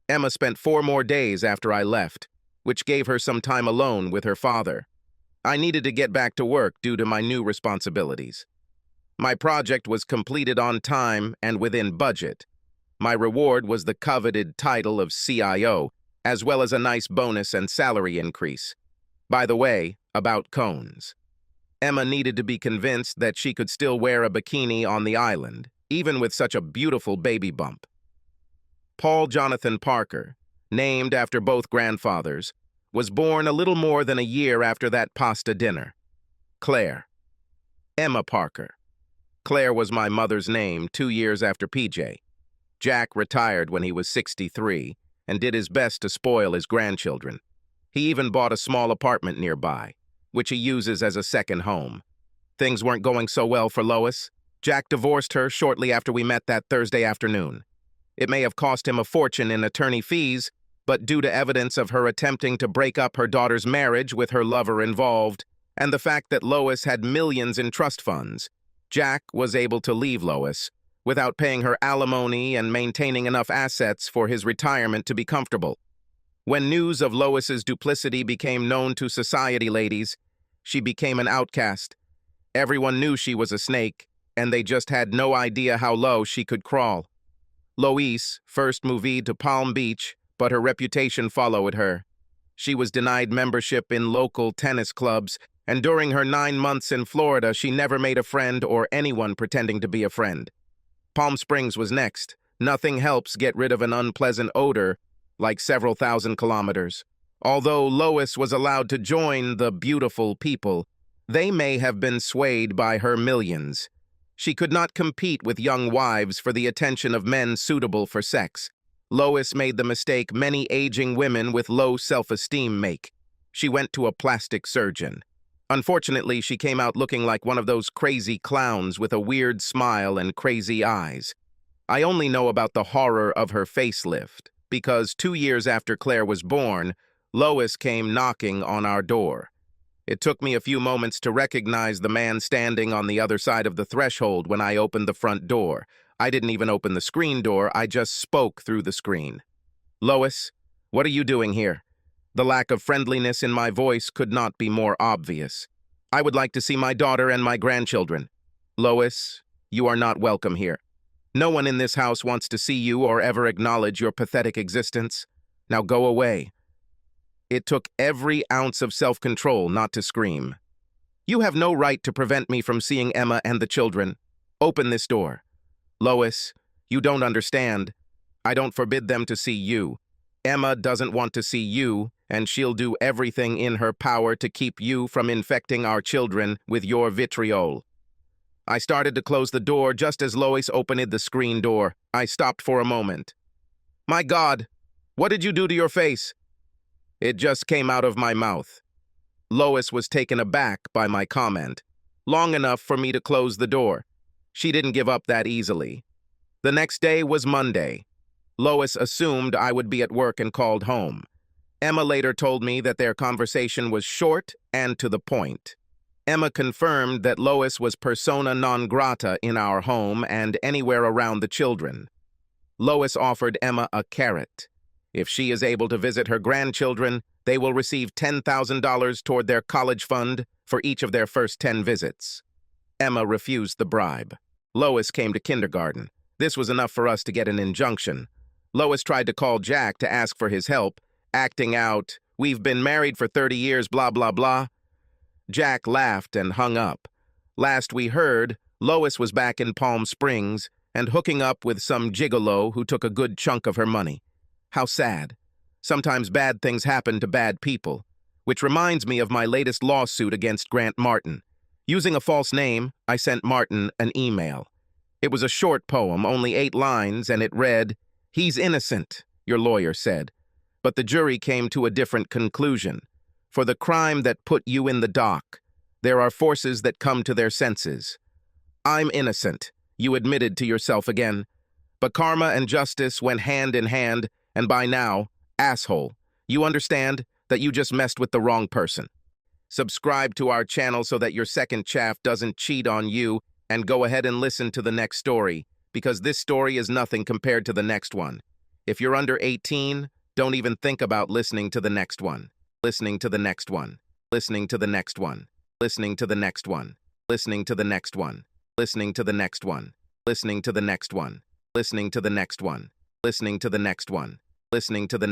Emma spent 4 more days after I left, which gave her some time alone with her father. I needed to get back to work due to my new responsibilities. My project was completed on time and within budget. My reward was the coveted title of CIO, as well as a nice bonus and salary increase. By the way, about cones. Emma needed to be convinced that she could still wear a bikini on the island, even with such a beautiful baby bump. Paul Jonathan Parker, named after both grandfathers, was born a little more than a year after that pasta dinner. Claire. Emma Parker. Claire was my mother's name 2 years after PJ. Jack retired when he was 63 and did his best to spoil his grandchildren. He even bought a small apartment nearby, which he uses as a second home. Things weren't going so well for Lois. Jack divorced her shortly after we met that Thursday afternoon. It may have cost him a fortune in attorney fees, but due to evidence of her attempting to break up her daughter's marriage with her lover involved, and the fact that Lois had millions in trust funds, Jack was able to leave Lois without paying her alimony and maintaining enough assets for his retirement to be comfortable. When news of Lois's duplicity became known to society ladies, she became an outcast. Everyone knew she was a snake, and they just had no idea how low she could crawl. Lois first moved to Palm Beach, but her reputation followed her. She was denied membership in local tennis clubs, and during her 9 months in Florida, she never made a friend or anyone pretending to be a friend. Palm Springs was next. Nothing helps get rid of an unpleasant odor like several thousand kilometers. Although Lois was allowed to join the beautiful people, they may have been swayed by her millions. She could not compete with young wives for the attention of men suitable for sex. Lois made the mistake many aging women with low self-esteem make. She went to a plastic surgeon. Unfortunately, she came out looking like one of those crazy clowns with a weird smile and crazy eyes. I only know about the horror of her facelift because 2 years after Claire was born, Lois came knocking on our door. It took me a few moments to recognize the man standing on the other side of the threshold when I opened the front door. I didn't even open the screen door, I just spoke through the screen. "Lois, what are you doing here?" The lack of friendliness in my voice could not be more obvious. "I would like to see my daughter and my grandchildren." "Lois, you are not welcome here. No one in this house wants to see you or ever acknowledge your pathetic existence. Now go away." It took every ounce of self-control not to scream. "You have no right to prevent me from seeing Emma and the children. Open this door." "Lois, you don't understand. I don't forbid them to see you. Emma doesn't want to see you, and she'll do everything in her power to keep you from infecting our children with your vitriol." I started to close the door just as Lois opened the screen door. I stopped for a moment. "My God, what did you do to your face?" It just came out of my mouth. Lois was taken aback by my comment, long enough for me to close the door. She didn't give up that easily. The next day was Monday. Lois assumed I would be at work and called home. Emma later told me that their conversation was short and to the point. Emma confirmed that Lois was persona non grata in our home and anywhere around the children. Lois offered Emma a carrot. If she is able to visit her grandchildren, they will receive $10,000 toward their college fund for each of their first 10 visits. Emma refused the bribe. Lois came to kindergarten. This was enough for us to get an injunction. Lois tried to call Jack to ask for his help, acting out, "We've been married for 30 years, blah, blah, blah." Jack laughed and hung up. Last we heard, Lois was back in Palm Springs and hooking up with some gigolo who took a good chunk of her money. How sad. Sometimes bad things happen to bad people. Which reminds me of my latest lawsuit against Grant Martin. Using a false name, I sent Martin an email. It was a short poem, only 8 lines, and it read, "He's innocent," your lawyer said. But the jury came to a different conclusion. For the crime that put you in the dock, there are forces that come to their senses. I'm innocent, you admitted to yourself again. But karma and justice went hand in hand, and by now, asshole, you understand that you just messed with the wrong person. Subscribe to our channel so that your second chaff doesn't cheat on you, and go ahead and listen to the next story, because this story is nothing compared to the next one. If you're under 18, don't even think about listening to the next one. Listening to the next one. Listening to the next one. Listening to the next one. Listening to the next one. Listening to the next one. Listening to the next one. Listening to the next one. Listening to the next one. Listening to the